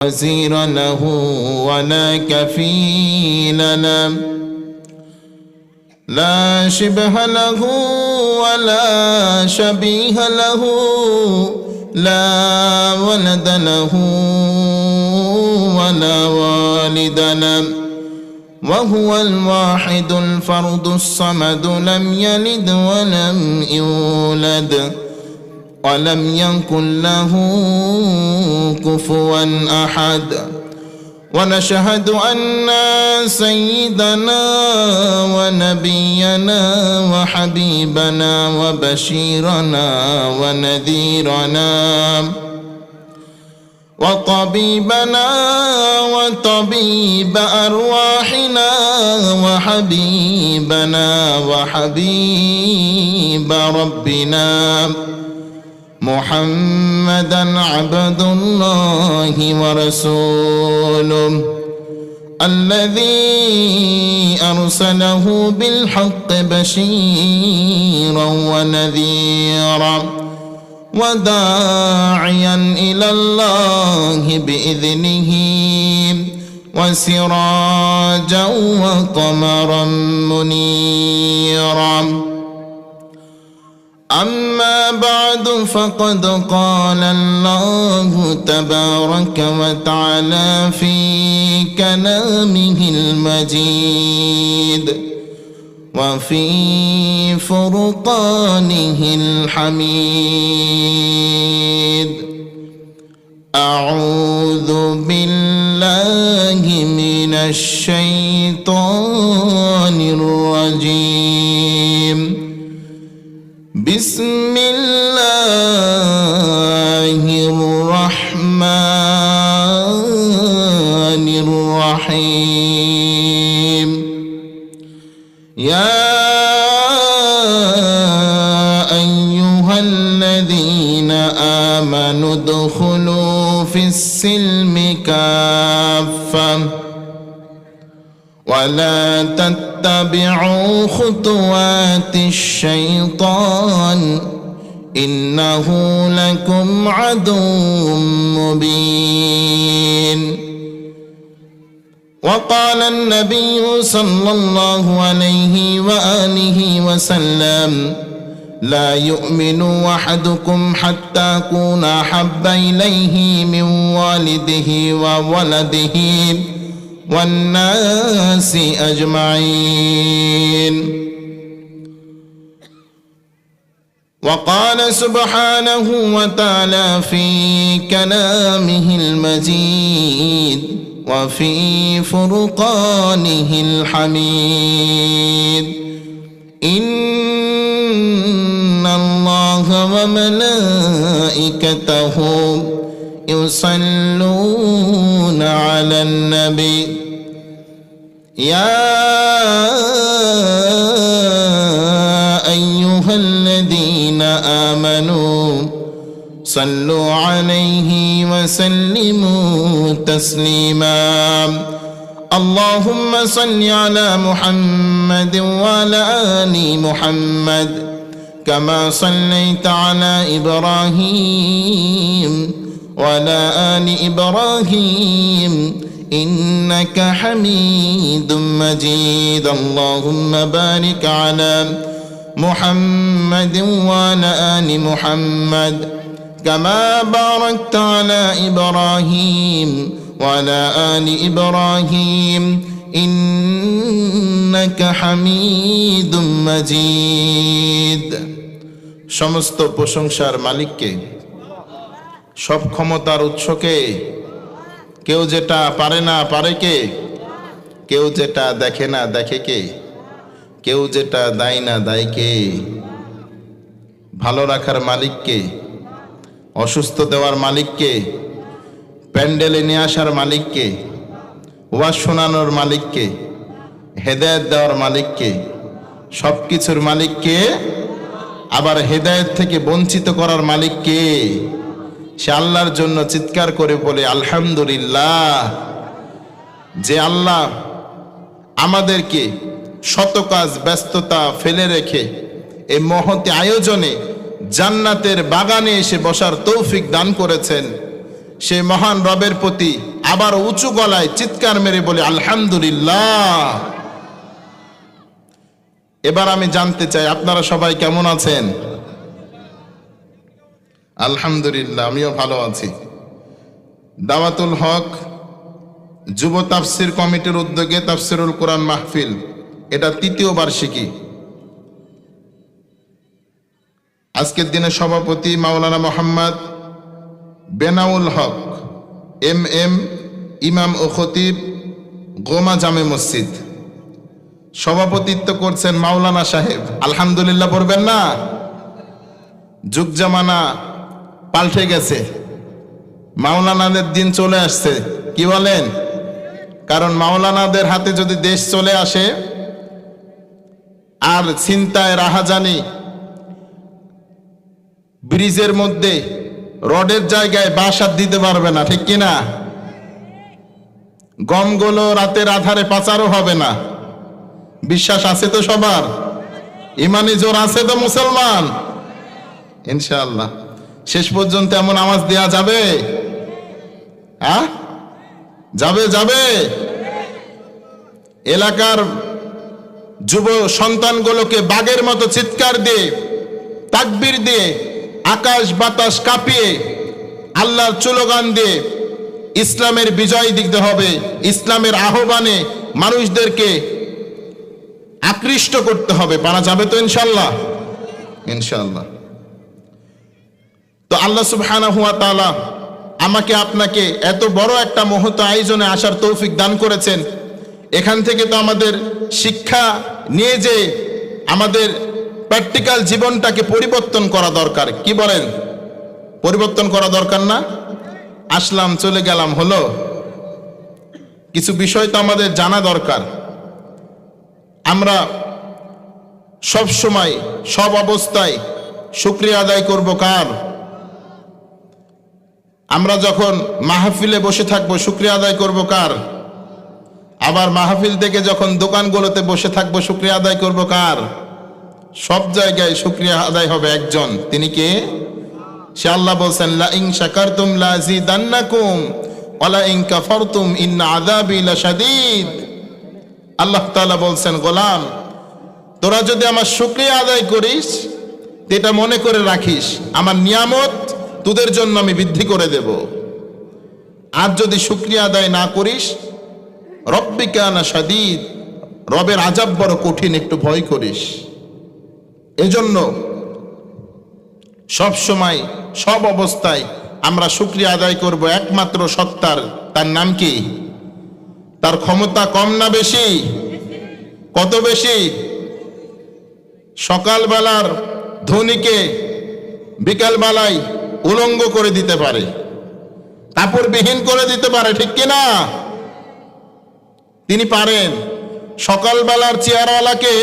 وزير له ولا كفيل له لا شبه له ولا شبيه له لا ولد له ولا والد له وهو الواحد الفرد الصمد لم يلد ولم يولد ولم يكن له كفوا أحد ونشهد أن سيدنا ونبينا وحبيبنا وبشيرنا ونذيرنا وطبيبنا وطبيب أرواحنا وحبيبنا وحبيب ربنا محمدا عبد الله ورسوله الذي أرسله بالحق بشيرا ونذيرا وداعيا إلى الله بإذنه وسراجا وقمرا منيرا. أما بعد فقد قال الله تبارك وتعالى في كلامه المجيد وفي فرقانه الحميد. أعوذ بالله من الشيطان الرجيم. بسم الله الرحمن الرحيم. يا أيها الذين آمنوا ادخلوا في السلم كافة ولا تتبعوا خطوات الشيطان إنه لكم عدو مبين. وقال النبي صلى الله عليه وآله وسلم لا يؤمن أحدكم حتى أكون أحب إليه من والده وولده والناس أجمعين. وقال سبحانه وتعالى في كلامه المجيد وفي فرقانه الحميد إن الله وملائكته يصلون على النبي يا أيها الذين آمنوا صلوا عليه وسلموا تسليما. اللهم صل على محمد وعلى آل محمد كما صليت على إبراهيم وعلى آل إبراهيم إنك حميد مجيد. اللهم بارك على محمد وعلى آل محمد كما باركت على إبراهيم وعلى آل إبراهيم إنك حميد مجيد. সমস্ত প্রশংসার মালিককে, সব ক্ষমতার উৎসকে, কেউ যেটা পারে না পারে কে, কেউ যেটা দেখে না দেখে কে, কেউ যেটা দেয় না দেয় কে, ভালো রাখার মালিককে, অসুস্থ দেওয়ার মালিককে, প্যান্ডেলে নিয়ে আসার মালিককে, ওয়াজ শোনানোর মালিককে, হেদায়েত দেওয়ার মালিককে, সব কিছুর মালিককে, আবার হেদায়েত থেকে বঞ্চিত করার মালিককে। সে আল্লাহর জন্য চিৎকার করে বলে আলহামদুলিল্লাহ। যে আল্লাহ আমাদেরকে শত কাজ ব্যস্ততা ফেলে রেখে এই মহতি আয়োজনে জান্নাতের বাগানে এসে বসার তৌফিক দান করেছেন, সেই মহান রবের প্রতি আবার উঁচু গলায় চিৎকার মেরে বলি আলহামদুলিল্লাহ। এবার আমি জানতে চাই আপনারা সবাই কেমন আছেন? আলহামদুলিল্লাহ, আমিও ভালো আছি। দাওয়াতুল হক যুব তাফসির কমিটির উদ্যোগে তাফসিরুল কোরআন মাহফিল, এটা ৩য় বার্ষিকী। আজকের দিনে সভাপতি মাওলানা মোহাম্মদ বেনাউল হক MM, ইমাম ও খতিব, গোমা জামে মসজিদ। সভাপতিত্ব করছেন মাওলানা সাহেব। আলহামদুলিল্লাহ পড়বেন না? যুগ জামানা পাল্টে গেছে, মাওলানাদের দিন চলে আসছে, কি বলেন? কারণ মাওলানাদের হাতে যদি দেশ চলে আসে আর চিন্তায় রাহাজানি, ব্রিজের মধ্যে রডের জায়গায় বাঁশ আর দিতে পারবে না, ঠিক কিনা? গমগুলো রাতের আধারে পাচারও হবে না। বিশ্বাস আছে তো সবার? ইমানি জোর আছে তো মুসলমান? ইনশাআল্লাহ শেষ পর্যন্ত এমন আওয়াজ দেয়া যাবে? হ্যাঁ, যাবে যাবে। এলাকার যুব সন্তানগুলোকে বাঘের মতো চিৎকার দিয়ে, তাকবীর দিয়ে, আকাশ বাতাস কাঁপিয়ে, আল্লাহর স্লোগান দিয়ে ইসলামের বিজয় দিতে হবে। ইসলামের আহ্বানে মানুষদেরকে আকৃষ্ট করতে হবে। পারা যাবে তো ইনশাআল্লাহ? ইনশাআল্লাহ। তো আল্লাহ সুবহানাহু ওয়া তাআলা আমাকে আপনাকে এত বড় একটা মহৎ আয়োজনে আসার তৌফিক দান করেছেন। এখান থেকে তো আমাদের শিক্ষা নিয়ে যে আমাদের প্র্যাকটিক্যাল জীবনটাকে পরিবর্তন করা দরকার। কি বলেন? পরিবর্তন করা দরকার না? আসলাম, চলে গেলাম, হলো? কিছু বিষয় তো আমাদের জানা দরকার। আমরা সব সময়, সব অবস্থায় শুকরিয়া আদায় করব কার? আমরা যখন মাহফিলে বসে থাকবো শুকরিয়া আদায় করব কার? আবার মাহফিল থেকে যখন দোকানগুলোতে বসে থাকবো শুকরিয়া আদায় করব কার? সব জায়গায় শুকরিয়া আদায় হবে একজন, তিনি কে? সে আল্লাহ বলছেন লা ইন শাকারতুম লাযিদান্নাকুম ওয়া লা ইন কাফারতুম ইন্না আযাবি লাশাদীদ। আল্লাহ তাআলা বলছেন, গোলাম তোরা যদি আমার শুকরিয়া আদায় করিস, এটা মনে করে রাখিস আমার নিয়ামত তোদের জন্য আমি বৃদ্ধি করে দেব। আর যদি শুকরিয়া আদায় না করিস, রব্বিকা লাশাদীদ, রবের আযাব বড় কঠিন, একটু ভয় করিস। এজন্য সব সময়, সব অবস্থায় আমরা শুকরিয়া আদায় করব একমাত্র সত্তার। তার নাম কি? তার ক্ষমতা কম না বেশি? কত বেশি? সকালবেলার ধনীকে বিকালবেলায় উলঙ্গ করে দিতে পারে, কাপড়বিহীন করে দিতে পারে, ঠিক কিনা? তিনি পারেন। সকালবেলার চেয়ারওয়ালাকে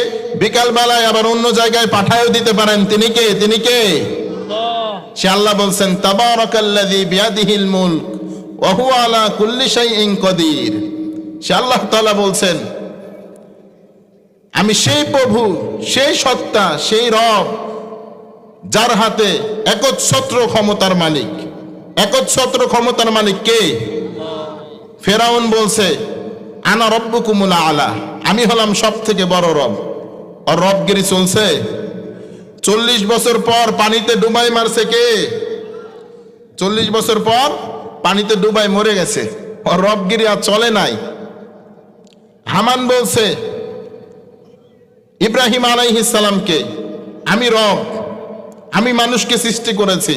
বিকালবেলায় আবার অন্য জায়গায় পাঠায়ও দিতে পারেন। তিনি কে? তিনি কে? সে আল্লাহ বলছেন তাবারাকাল্লাযী বিয়াদিহিল মুলক ওয়া হুয়া আলা কুল্লি শাইইন কাদির। সে আল্লাহ তাআলা বলছেন, আমি সেই প্রভু, সেই সত্তা, সেই রব যার হাতে একচ্ছত্র ক্ষমতার মালিক। একচ্ছত্র ক্ষমতার মালিক কে? ফেরাউন বলছে আনা রব্বুকুমুল আলা, আমি হলাম সব থেকে বড় রব। আর রবগিরি চলছে। 40 বছর পর পানিতে ডুবাই মারছে কে? 40 বছর পর পানিতে ডুবাই মরে গেছে। আর রবগিরি আর চলে নাই। হামান বলছে ইব্রাহিম আলাইহিস সালামকে, আমি রব, আমি মানুষকে সৃষ্টি করেছি।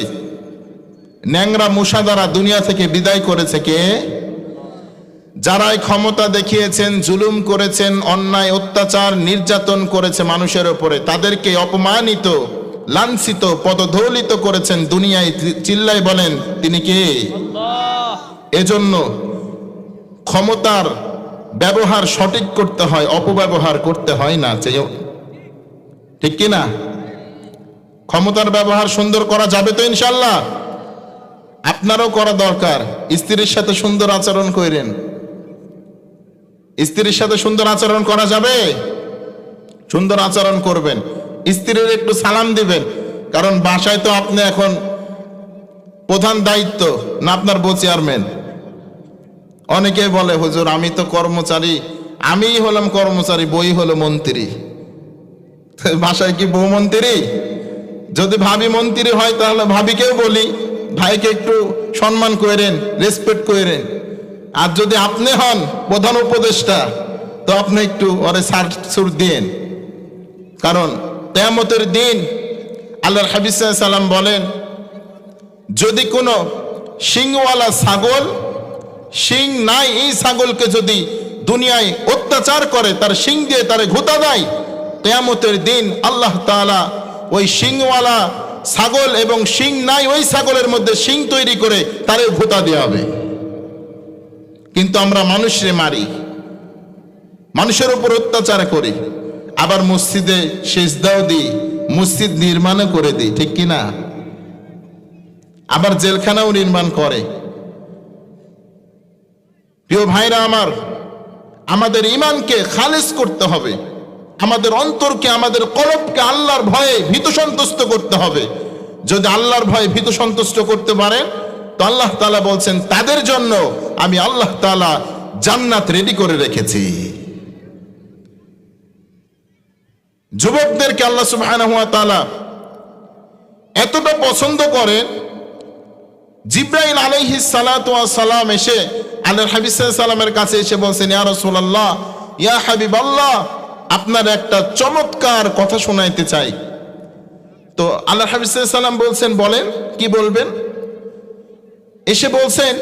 ন্যাংরা মূসা দ্বারা দুনিয়া থেকে বিদায় করেছে কে? যারাই ক্ষমতা দেখিয়েছেন, জুলুম করেছেন, অন্যায় অত্যাচার নির্যাতন করেছে মানুষের উপরে, তাদেরকে অপমানিত, লাঞ্ছিত, পদধৌলিত করেছেন দুনিয়ায়, চিল্লাই বলেন তিনি কে? এজন্য ক্ষমতার ব্যবহার সঠিক করতে হয়, অপব্যবহার করতে হয় না, ঠিক কিনা? ক্ষমতার ব্যবহার সুন্দর করা যাবে তো ইনশাল্লাহ? আপনারও করা দরকার। স্ত্রীর সাথে সুন্দর আচরণ করেন। স্ত্রীর সাথে সুন্দর আচরণ করা যাবে? সুন্দর আচরণ করবেন। স্ত্রীর একটু সালাম দিবেন, কারণ বাসায় তো আপনি এখন প্রধান দায়িত্ব না আপনার বউ চেয়ারম্যান? অনেকে বলে হুজুর আমি তো কর্মচারী, আমিই হলাম কর্মচারী, বই হলো মন্ত্রী। বাসায় কি বউ মন্ত্রী? যদি ভাবি মন্ত্রী হয় তাহলে ভাবিকেও বলি ভাইকে একটু সম্মান করেন, রেসপেক্ট করেন। আর যদি আপনি হন প্রধান উপদেষ্টা তো আপনি একটু ওরে সার দিন। কারণ কিয়ামতের দিন আল্লাহর হাবিব সাল্লাল্লাহু আলাইহি সাল্লাম বলেন, যদি কোনো শিংওয়ালা ছাগল, শিং নাই এই ছাগলকে যদি দুনিয়ায় অত্যাচার করে, তার শিং দিয়ে তারে ঘুতা দেয়, কিয়ামতের দিন আল্লাহ তাআলা ওই শিংওয়ালা ছাগল এবং শিং নাই ওই ছাগলের মধ্যে শিং তৈরি করে তারে ঘুতা দেওয়া হবে। কিন্তু আমরা মানুষরে মারি, মানুষের উপর অত্যাচার করি, আবার মসজিদে সিজদাও দিই, মসজিদ নির্মাণও করে দিই, ঠিক কিনা? আবার জেলখানাও নির্মাণ করে। প্রিয় ভাইরা আমার, আমাদের ঈমানকে খালেস করতে হবে, আমাদের অন্তরকে, আমাদের কলবকে আল্লাহর ভয়ে ভীত সন্তুষ্ট করতে হবে। যদি আল্লাহর ভয়ে ভীত সন্তুষ্ট করতে পারেন তো আল্লাহ তাআলা বলছেন তাদের জন্য আমি আল্লাহ তাআলা জান্নাত রেডি করে রেখেছি। যুবকদেরকে আল্লাহ সুবহানাহু ওয়া তাআলা এতটা পছন্দ করেন, জিবরাইল আলাইহিস সালাতু ওয়াস সালাম এসে আল্লাহর হাবিব সাল্লাল্লাহু আলাইহি সাল্লামের কাছে এসে বলছেন, ইয়া রাসূলুল্লাহ, ইয়া হাবিবাল্লাহ, আপনার একটা চমৎকার কথা শোনাইতে চাই। তো আল্লাহর হাবিব সাল্লাল্লাহু আলাইহি সাল্লাম বলছেন, বলেন কি বলবেন? এসে বলছেন,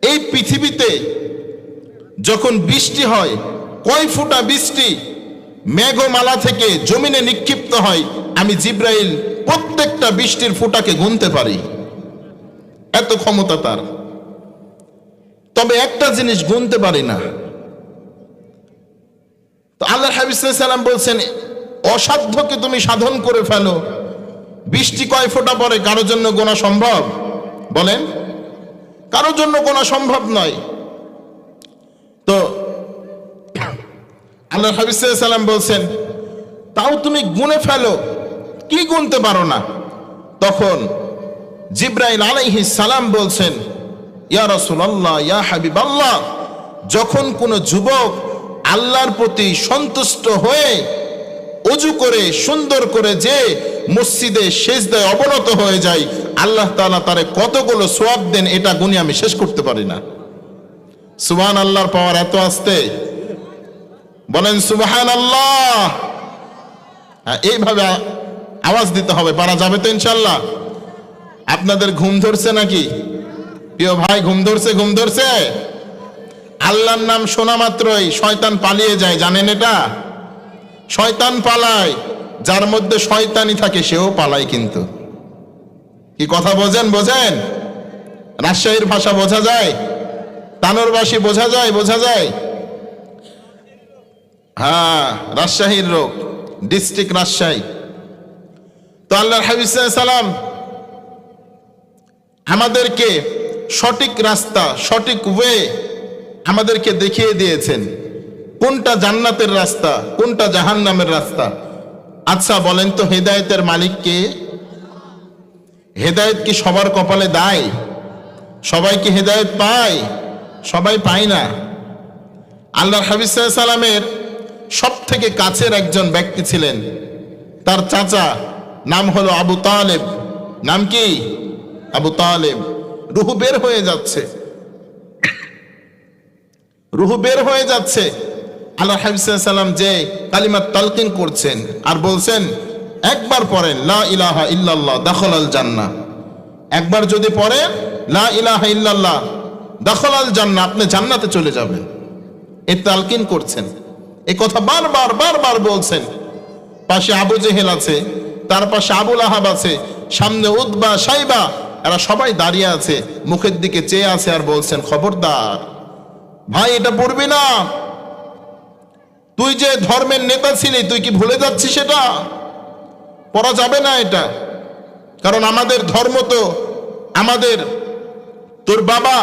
এই পৃথিবীতে যখন বৃষ্টি হয়, কয় ফোঁটা বৃষ্টি মেঘমালা থেকে জমিনে নিক্ষিপ্ত হয়, আমি জিবরাইল প্রত্যেকটা বৃষ্টির ফোঁটাকে গুনতে পারি, এত ক্ষমতা তার। তবে একটা জিনিস গুনতে পারি না। তো আল্লাহর হাবিব সাল্লাল্লাহু আলাইহি সাল্লাম বলছেন, অসাধ্যকে তুমি সাধন করে ফেলো। বৃষ্টি কয় ফোঁটা পড়ে কারোর জন্য গোনা সম্ভব? বলেন, কারোর জন্য গোনা সম্ভব নয়। তো আল্লাহর হাবিব সাল্লাল্লাহু আলাইহি সাল্লাম বলছেন, তাও তুমি গুনে ফেলো, কি গুনতে পারো না? তখন জিবরাইল আলাইহিস সালাম বলছেন, ইয়া রাসূলুল্লাহ, ইয়া হাবিবাল্লাহ, যখন কোনো যুবক আল্লাহর প্রতি সন্তুষ্ট হয়ে ওযু করে সুন্দর করে যে মসজিদে সিজদায় অবনত হয়ে যায়, আল্লাহ তাআলা তারে কতগুলো সওয়াব দেন এটা গুণে আমি শেষ করতে পারি না। সুবহানাল্লাহর পাওয়ার এত আসতে, বলেন সুবহানাল্লাহ। এইভাবে আওয়াজ দিতে হবে, পারা যাবে তো ইনশাআল্লাহ? আপনাদের ঘুম ধরছে নাকি? প্রিয় ভাই, ঘুম ধরছে? ঘুম ধরছে? আল্লাহর নাম শোনা মাত্রই শয়তান পালিয়ে যায়, জানেন এটা? শয়তান পালায়, যার মধ্যে শয়তানি থাকে সেও পালায়। কিন্তু কি কথা বোঝেন? বোঝেন? রাজশাহীর ভাষা বোঝা যায়, তানোরবাসী বোঝা যায়, বোঝা যায়। হ্যাঁ, রাজশাহীর লোক, ডিস্ট্রিক্ট রাজশাহী। তো আল্লাহর হাবিব সাল্লাল্লাহু আলাইহি সাল্লাম আমাদেরকে সঠিক রাস্তা, সঠিক ওয়ে আমাদেরকে দেখিয়ে দিয়েছেন, কোনটা জান্নাতের রাস্তা, কোনটা জাহান্নামের রাস্তা। আচ্ছা বলেন তো, হেদায়েতের মালিক কে? হেদায়েত কি সবার কপালে দায়? সবাই কি হেদায়েত পায়? সবাই পায় না। আল্লাহর হাবিব সাল্লাল্লাহু আলাইহি সাল্লামের সব থেকে কাছের একজন ব্যক্তি ছিলেন, তার চাচা, নাম হলো আবু তালেব। নাম কি? আবু তালেব। রুহু বের হয়ে যাচ্ছে, রুহু বের হয়ে যাচ্ছে। আল্লাহর হাবিব সাল্লাল্লাহু আলাইহি সাল্লাম যে কালিমাত তালকিন করছেন আর বলছেন, একবার পড়েন লা ইলাহা ইল্লাল্লাহ দাখালাল জান্নাহ। একবার যদি পড়েন লা ইলাহা ইল্লাল্লাহ দাখালাল জান্নাহ, আপনি জান্নাতে চলে যাবেন। এই তালকিন করছেন, এই কথা বারবার বারবার বলছেন। পাশে আবু জেহেল আছে, তার পাশে আবুল আহাব আছে, সামনে উতবা, সাইবা, এরা সবাই দাঁড়িয়ে আছে, মুখের দিকে চেয়ে আছে আর বলছেন, খবরদার ভাই, এটা পড়বি না। তুই যে ধর্মের নেতা ছিলি, তুই কি ভুলে যাচ্ছিস? এটা পড়া যাবে না এটা। কারণ আমাদের ধর্ম তো, আমাদের তোর বাবা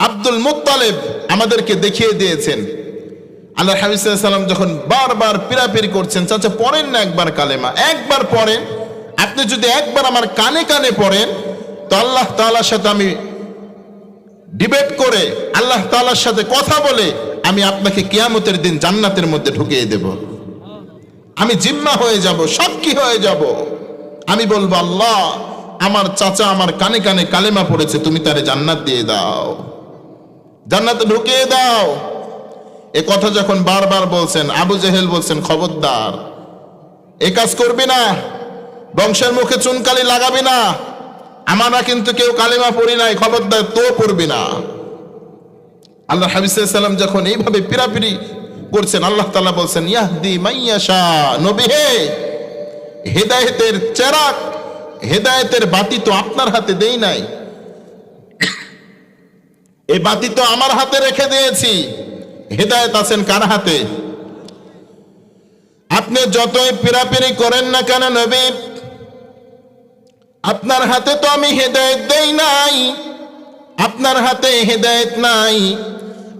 আব্দুল মুত্তালিব আমাদেরকে দেখিয়ে দিয়েছেন। আল্লাহর হাবিব সাল্লাল্লাহু আলাইহি সাল্লাম যখন বারবার পিরাপিরি করছেন, চাচা পড়েন না একবার কালেমা, একবার পড়েন, আপনি আপনি যদি একবার আমার কানে কানে পড়েন তো আল্লাহ তাআলার সাথে আমি ডিবেট করে, আল্লাহ তাআলার সাথে কথা বলে আমি আপনাকে কিয়ামতের দিন জান্নাতের মধ্যে ঢুকিয়ে দেব। আমি জিম্মা হয়ে যাব, সাক্ষী হয়ে যাব। আমি বলবো, আল্লাহ আমার চাচা আমার কানে কানে কালেমা পড়েছে, তুমি তারে জান্নাত দিয়ে দাও, জান্নাতে ঢুকিয়ে দাও। এ কথা যখন বারবার বলছেন, আবু জেহেল বলছেন, খবরদার এ কাজ করবি না, বংশের মুখে চুনকালি লাগাবি না, আমরা কিন্তু কেউ কালেমা পড়ি নাই, খবরদার তো পড়বি না। আল্লাহ হাবিব সাল্লাল্লাহু আলাইহি ওয়াসাল্লাম যখন এইভাবে পিরাপিরি করছেন, আল্লাহ তাআলা বলছেন, ইয়াহদি মাইয়াশা, নবী হে, হেদায়েতের চেরাগ, হেদায়েতের বাতি তো আপনার হাতে দেই নাই, এই বাতি তো আমার হাতে রেখে দিয়েছি। হেদায়েত আছেন কার হাতে? আপনি যতই পিরাপিরি করেন না কেন নবী, আপনার হাতে তো আমি হেদায়েত দেই নাই, আপনার হাতে হেদায়েত নাই।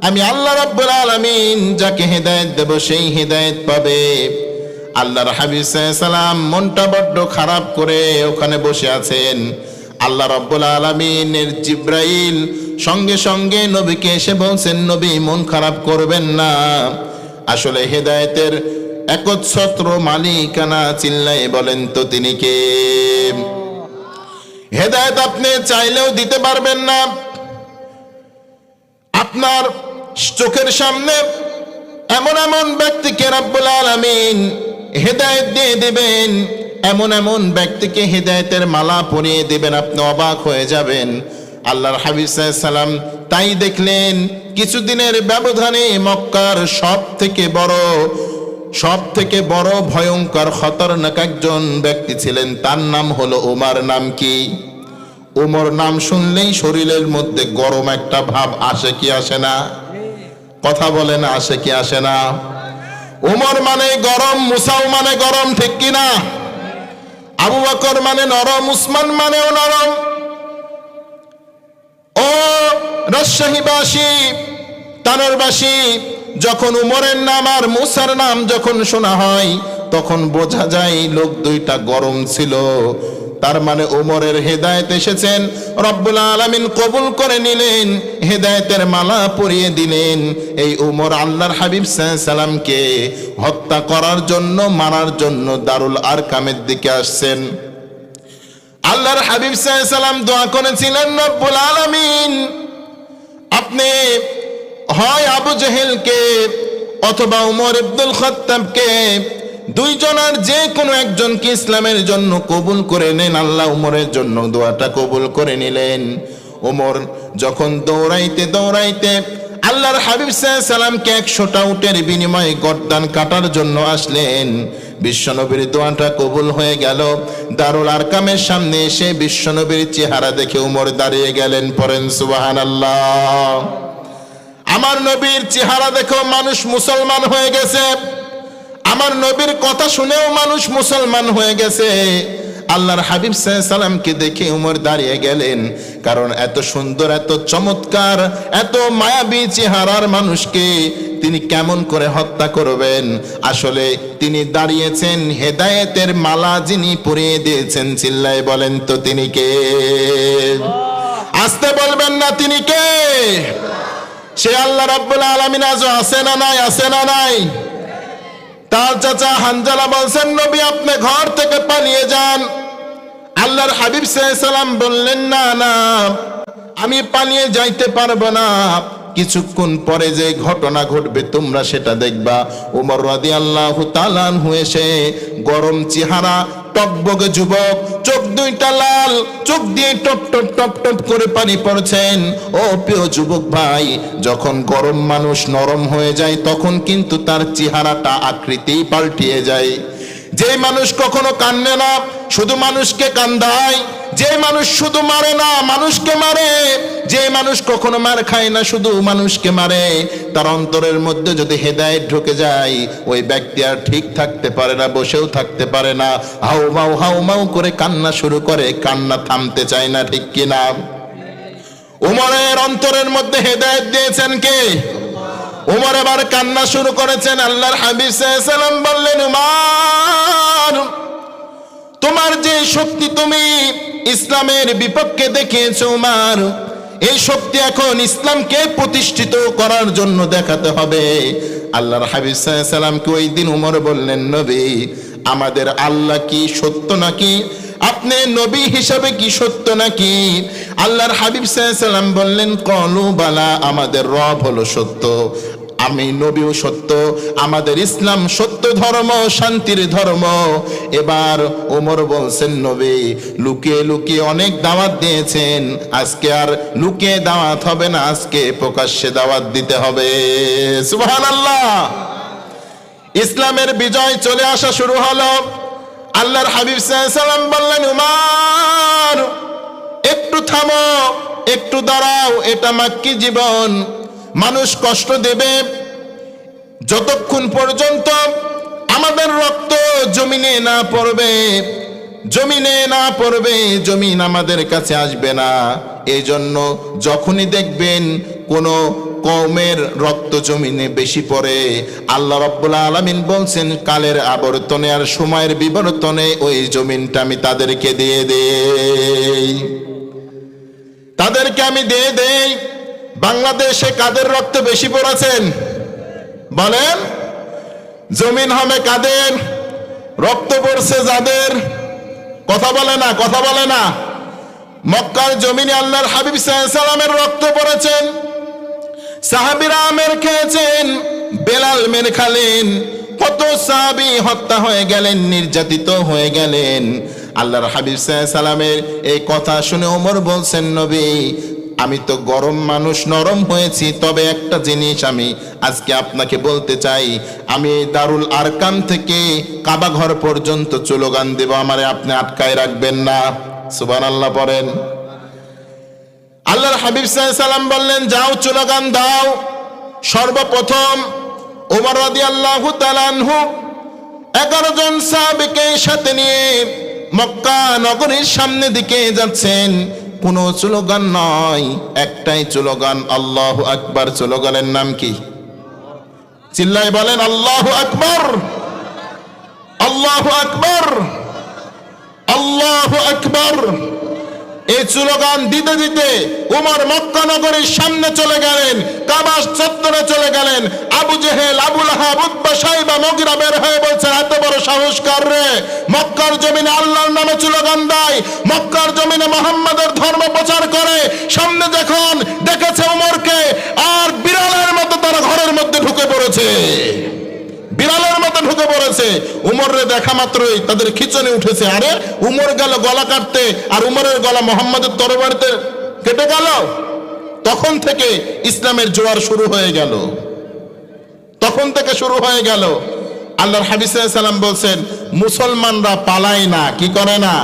আমি আল্লাহ রাব্বুল আলামিন যাকে হেদায়েত দেব সেই হেদায়েত পাবে। আল্লাহর হাবিব সাল্লাল্লাহু আলাইহি সাল্লাম মনটা বড্ড খারাপ করে ওখানে বসে আছেন। আল্লাহ রাব্বুল আলামিনের জিবরাইল সঙ্গে সঙ্গে নবীকে এসে বলছেন, নবী মন খারাপ করবেন না, আসলে হেদায়েতের একচ্ছত্র মালিকানা চিল্লায়ে বলেন তো তিনি কে? হেদায়েত আপনি চাইলেও দিতে পারবেন না। আপনার চোখের সামনে এমন এমন ব্যক্তিকে রাব্বুল আলামিন হেদায়েত দিয়ে দিবেন, এমন এমন ব্যক্তিকে হেদায়েতের মালা পরিয়ে দিবেন, আপনি অবাক হয়ে যাবেন। আল্লাহর হাবিব সাল্লাল্লাহু আলাইহি সাল্লাম তাই দেখলেন। কিছুদিনের ব্যবধানে মক্কার সব থেকে বড় ভয়ঙ্কর খতরনাক একজন ব্যক্তি ছিলেন, তার নাম হলো উমর। নাম কি? উমর নাম শুনলেই শরীরের মধ্যে গরম একটা ভাব আসে কি আসে না? কথা বলেন, আসে কি আসে না? উমর মানে গরম, মুসাও মানে গরম, ঠিক কিনা? আবু বকর মানে নরম, উসমান মানেও নরম। ও রাজশাহীবাসী, তানোরবাসী, যখন উমরের নাম আর মুসার নাম যখন শোনা হয় তখন বোঝা যায় লোক দুইটা গরম ছিল। তার মানে উমরের হেদায়েত এসেছেন, রব্বুল আলামিন কবুল করে নিলেন, হেদায়েতের মালা পরিয়ে দিলেন। এই উমর আল্লাহর হাবিব সাল্লাল্লাহু আলাইহি সাল্লামকে হত্যা করার জন্য, মারার জন্য দারুল আরকামের দিকে আসছেন। আল্লাহর হাবিব সাল্লাল্লাহু আলাইহি সাল্লাম দোয়া করেছিলেন, রব্বুল আলামিন আপনি হয় আবু জেহেলকে অথবা উমর ইবনুল খাত্তাবকে, দুইজনের যে কোনো একজনকে ইসলামের জন্য কবুল করে নেন। আল্লাহ উমরের জন্য দোয়াটা কবুল করে নিলেন। উমর যখন দৌড়াইতে দৌড়াইতে আল্লাহর হাবিব সাল্লাল্লাহু আলাইহি সাল্লামকে 100টা উটের বিনিময়ে গর্দান কাটার জন্য আসলেন। বিশ্বনবীর দোয়াটা কবুল হয়ে গেল। দারুল আরকামের সামনে এসে বিশ্বনবীর চেহারা দেখে উমর দাঁড়িয়ে গেলেন। পড়েন সুবহানাল্লাহ। আমার নবীর চেহারা দেখেও মানুষ মুসলমান হয়ে গেছে, আমার নবীর কথা শুনেও মানুষ মুসলমান হয়ে গেছে। আল্লাহর হাবিব সাল্লাল্লাহু আলাইহি সাল্লামকে দেখে উমর দাঁড়িয়ে গেলেন, কারণ এত সুন্দর, এত চমৎকার, এত মায়াবী চেহারার মানুষকে তিনি কেমন করে হত্যা করবেন? আসলে তিনি দাঁড়িয়েছেন হেদায়েতের মালা যিনি পরিয়ে দিয়েছেন। চিল্লায়ে বলেন তো তিনি কে? আসতে বলবেন না, তিনি কে? সে আল্লাহ রাব্বুল আলামিন আজও আছে না নাই? আছে না নাই? তার চাচা হানজালা বলছেন, নবী আপনি ঘর থেকে পালিয়ে যান। আল্লাহর হাবিব সাল্লাল্লাহু আলাইহি সাল্লাম বললেন, না না, আমি পালিয়ে যাইতে পারবো না, কিছুক্ষণ পরে যে ঘটনা ঘটবে তোমরা সেটা দেখবা। ওমর রাদিয়াল্লাহু তাআলা আনহু এসে গরম চেহারা, টকবগে যুবক, চোখ দুইটা লাল, চোখ দিয়ে টপ টপ টপ টপ করে পানি পড়ছেন। ও প্রিয় যুবক ভাই, যখন গরম মানুষ নরম হয়ে যায় তখন কিন্তু তার চেহারাটা আকৃতি পাল্টিয়ে যায়। যে মানুষ কখনো কান্দে না, শুধু মানুষকে কান্দায়, যে মানুষ শুধু মারে না মানুষকে মারে, যে মানুষ কখনো মার খায় না শুধু মানুষকে মারে, তার অন্তরের মধ্যে যদি হেদায়েত ঢুকে যায় ওই ব্যক্তি আর ঠিক থাকতে পারে না, বসেও থাকতে পারে না, হাউমাউ করে কান্না শুরু করে, কান্না থামতে চায় না, ঠিক কিনা? উমরের অন্তরের মধ্যে হেদায়েত দিয়েছেন কে? উমর এবার কান্না শুরু করেছেন। আল্লাহর হাবিব সাল্লাল্লাহু আলাইহি সাল্লাম বললেন, উমর তোমার যে শক্তি তুমি ইসলামের বিপক্ষে দেখিয়েছো উমর, এই শক্তি এখন ইসলামকে প্রতিষ্ঠিত করার জন্য দেখাতে হবে। আল্লাহর হাবিব সাল্লাল্লাহু আলাইহি সাল্লামকে ওই দিন উমর বললেন, নবী, আমাদের আল্লাহ কি সত্য নাকি? আপনি নবী হিসাবে কি সত্য নাকি? আল্লাহর হাবিব সাল্লাল্লাহু আলাইহি সাল্লাম বললেন, কলু বালা, আমাদের রব হলো সত্য, আমি নবীও সত্য, আমাদের ইসলাম সত্য ধর্ম, শান্তির ধর্ম। এবার ওমর বলছেন, নবী, লুকিয়ে লুকিয়ে অনেক দাওয়াত দিয়েছেন, আজকে আর লুকিয়ে দাওয়াত হবে না, আজকে প্রকাশ্যে দাওয়াত দিতে হবে। সুবহানাল্লাহ। ইসলামের বিজয় চলে আসা শুরু হলো। আল্লাহর হাবিব সাল্লাল্লাহু আলাইহি সাল্লাম বললেন, উমর, একটু থামো, একটু দাঁড়াও, এটা মাক্কি জীবন, মানুষ কষ্ট দেবে, যতক্ষণ পর্যন্ত আমাদের রক্ত জমিনে না পড়বে, জমিনে না পড়বে, জমিন আমাদের কাছে আসবে না। এই জন্য যখনই দেখবেন কোন কওমের রক্ত জমিনে বেশি পড়ে, আল্লাহ রাব্বুল আলামিন বলছেন, কালের আবর্তনে আর সময়ের বিবর্তনে ওই জমিনটা আমি তাদেরকে দিয়ে দেই, তাদেরকে আমি দিয়ে দেই। বাংলাদেশে কাদের রক্ত বেশি পড়েছেন বলেন? জমিন হবে কাদের? রক্ত পড়ছে যাদের। কথা বলে না, কথা বলে না। মক্কার জমিনে আল্লাহর হাবিব সাল্লাল্লাহু আলাইহি সাল্লামের রক্ত পড়েছেন, সাহাবীরা আমের খেয়েছেন, বেলাল মের খালেন, কত সাহাবী হত্যা হয়ে গেলেন, নির্যাতিত হয়ে গেলেন। আল্লাহর হাবিব সাল্লাল্লাহু আলাইহি সাল্লামের এই কথা শুনে ওমর বলছেন, নবী, আমি তো গরম মানুষ, নরম হয়েছি, তবে একটা জিনিস আমি আজকে আপনাকে বলতে চাই, আমি দারুল আরকাম থেকে কাবা ঘর পর্যন্ত স্লোগান দেব, আমারে আপনি আটকায় রাখবেন না। সুবহানাল্লাহ পড়েন। আল্লাহর হাবিব সাল্লাল্লাহু আলাইহি সাল্লাম বললেন, যাও স্লোগান দাও। সর্বপ্রথম ওমর রাদিয়াল্লাহু তাআলা আনহু 11 জন সাহাবীকে সাথে নিয়ে মক্কা নগরীর সামনে দিকে যাচ্ছেন। কোনো স্লোগান নয়, একটাই স্লোগান, আল্লাহু আকবার। স্লোগানের নাম কি? চিল্লায় বলেন, আল্লাহু আকবার, আল্লাহু আকবার, আল্লাহু আকবার। এই স্লোগান দিতে দিতে উমর মক্কা নগরীর সামনে চলে গেলেন, কাবা চত্বরে চলে গেলেন। আবু জেহেল, আবু লাহাব, উতবা, শাইবা, মুগিরা বের হয়ে বলছে, এত বড় সাহস কার রে? মক্কার জমিনে আল্লাহর নামে স্লোগান দেয়, মক্কার জমিনে মুহাম্মাদের ধর্ম প্রচার করে। সামনে যখন দেখেছে উমরকে, আর বিড়ালের মতো তারা ঘরের মধ্যে ঢুকে পড়েছে, বিড়ালের মতো ঢুকে পড়েছে। উমরের দেখা মাত্রই তাদের খিচুনি উঠেছে। আরে উমর গেল গলা কাটতে, আর উমরের গলা মুহাম্মাদের তরবারিতে কেটে গেল। তখন থেকে ইসলামের জোয়ার শুরু হয়ে গেল, তখন থেকে শুরু হয়ে গেল। আল্লাহর হাবিব সাল্লাল্লাহু আলাইহি সাল্লাম বলছেন, মুসলমানরা পালায় না। কি করে না?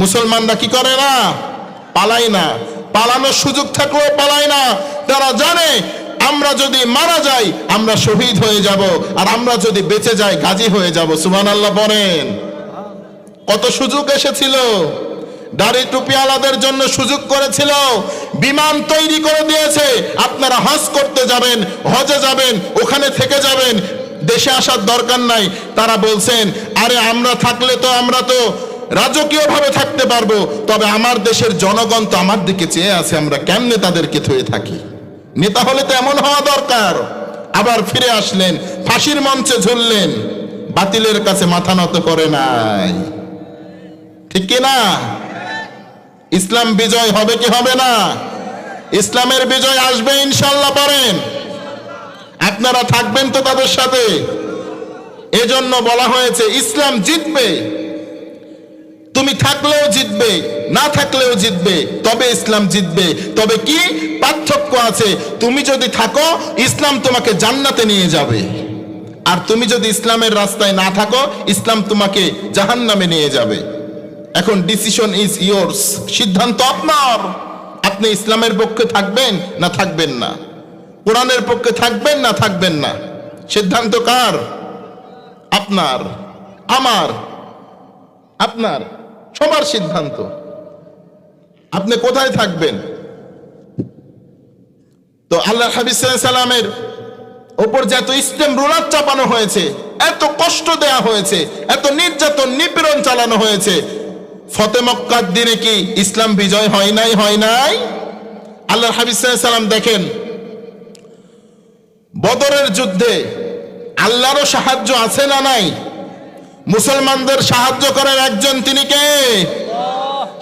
মুসলমানরা কি করে না? পালায় না। পালানোর সুযোগ থাকলেও পালায় না। তারা জানে, আমরা যদি মারা যাই আমরা শহীদ হয়ে যাব, আর আমরা যদি বেঁচে যাই গাজী হয়ে যাব। সুবহানাল্লাহ বলেন। কত সুযোগ এসেছিল, দাড়ি টুপিওয়ালাদের জন্য সুযোগ করেছিল, বিমান তৈরি করে দিয়েছে, আপনারা হজ করতে যাবেন, হজে যাবেন, ওখানে থেকে যাবেন, দেশে আসার দরকার নাই। তারা বলছেন, আরে আমরা থাকলে তো আমরা তো রাজকীয় ভাবে থাকতে পারবো, তবে আমার দেশের জনগণ তো আমার দিকে চেয়ে আছে, আমরা কেমনে তাদেরকে থুয়ে থাকি? নেতা হলে তো এমন হওয়া দরকার। আবার ফিরে আসলেন, ফাঁসির মঞ্চে ঝুললেন, বাতিলের কাছে মাথা নত করে নাই। ঠিক কি না? ইসলাম বিজয় হবে কি হবে না? ইসলামের বিজয় আসবে ইনশাআল্লাহ। পড়েন, আপনারা থাকবেন তো তাদের সাথে। এজন্য বলা হয়েছে ইসলাম জিতবে, তুমি থাকলেও জিতবে, না থাকলেও জিতবে, তবে ইসলাম জিতবে। তবে কি পার্থক্য আছে? তুমি যদি থাকো, ইসলাম তোমাকে জান্নাতে নিয়ে যাবে, আর তুমি যদি ইসলামের রাস্তায় না থাকো, ইসলাম তোমাকে জাহান্নামে নিয়ে যাবে। এখন ডিসিশন ইজ ইয়োর্স, সিদ্ধান্ত আপনার। আপনি ইসলামের পক্ষে থাকবেন না থাকবেন না, কোরআনের পক্ষে থাকবেন না থাকবেন না, সিদ্ধান্ত কার? আপনার, আমার, আপনার, সবার সিদ্ধান্ত। আপনি কোথায় থাকবেন? তো আল্লাহর হাবিব সাল্লাল্লাহু আলাইহি সাল্লামের ওপর যে এত স্টেম রোলার চাপানো হয়েছে, এত কষ্ট দেয়া হয়েছে, এত নির্যাতন নিপীড়ন চালানো হয়েছে, ফতে মক্কার দিনে কি ইসলাম বিজয় হয় নাই? হয় নাই? আল্লাহর হাবিব সাল্লাল্লাহু আলাইহি ওয়াসাল্লাম দেখেন বদরের যুদ্ধে আল্লাহরও সাহায্য আছে না নাই? মুসলমানদের সাহায্য করেন একজন, তিনি কে?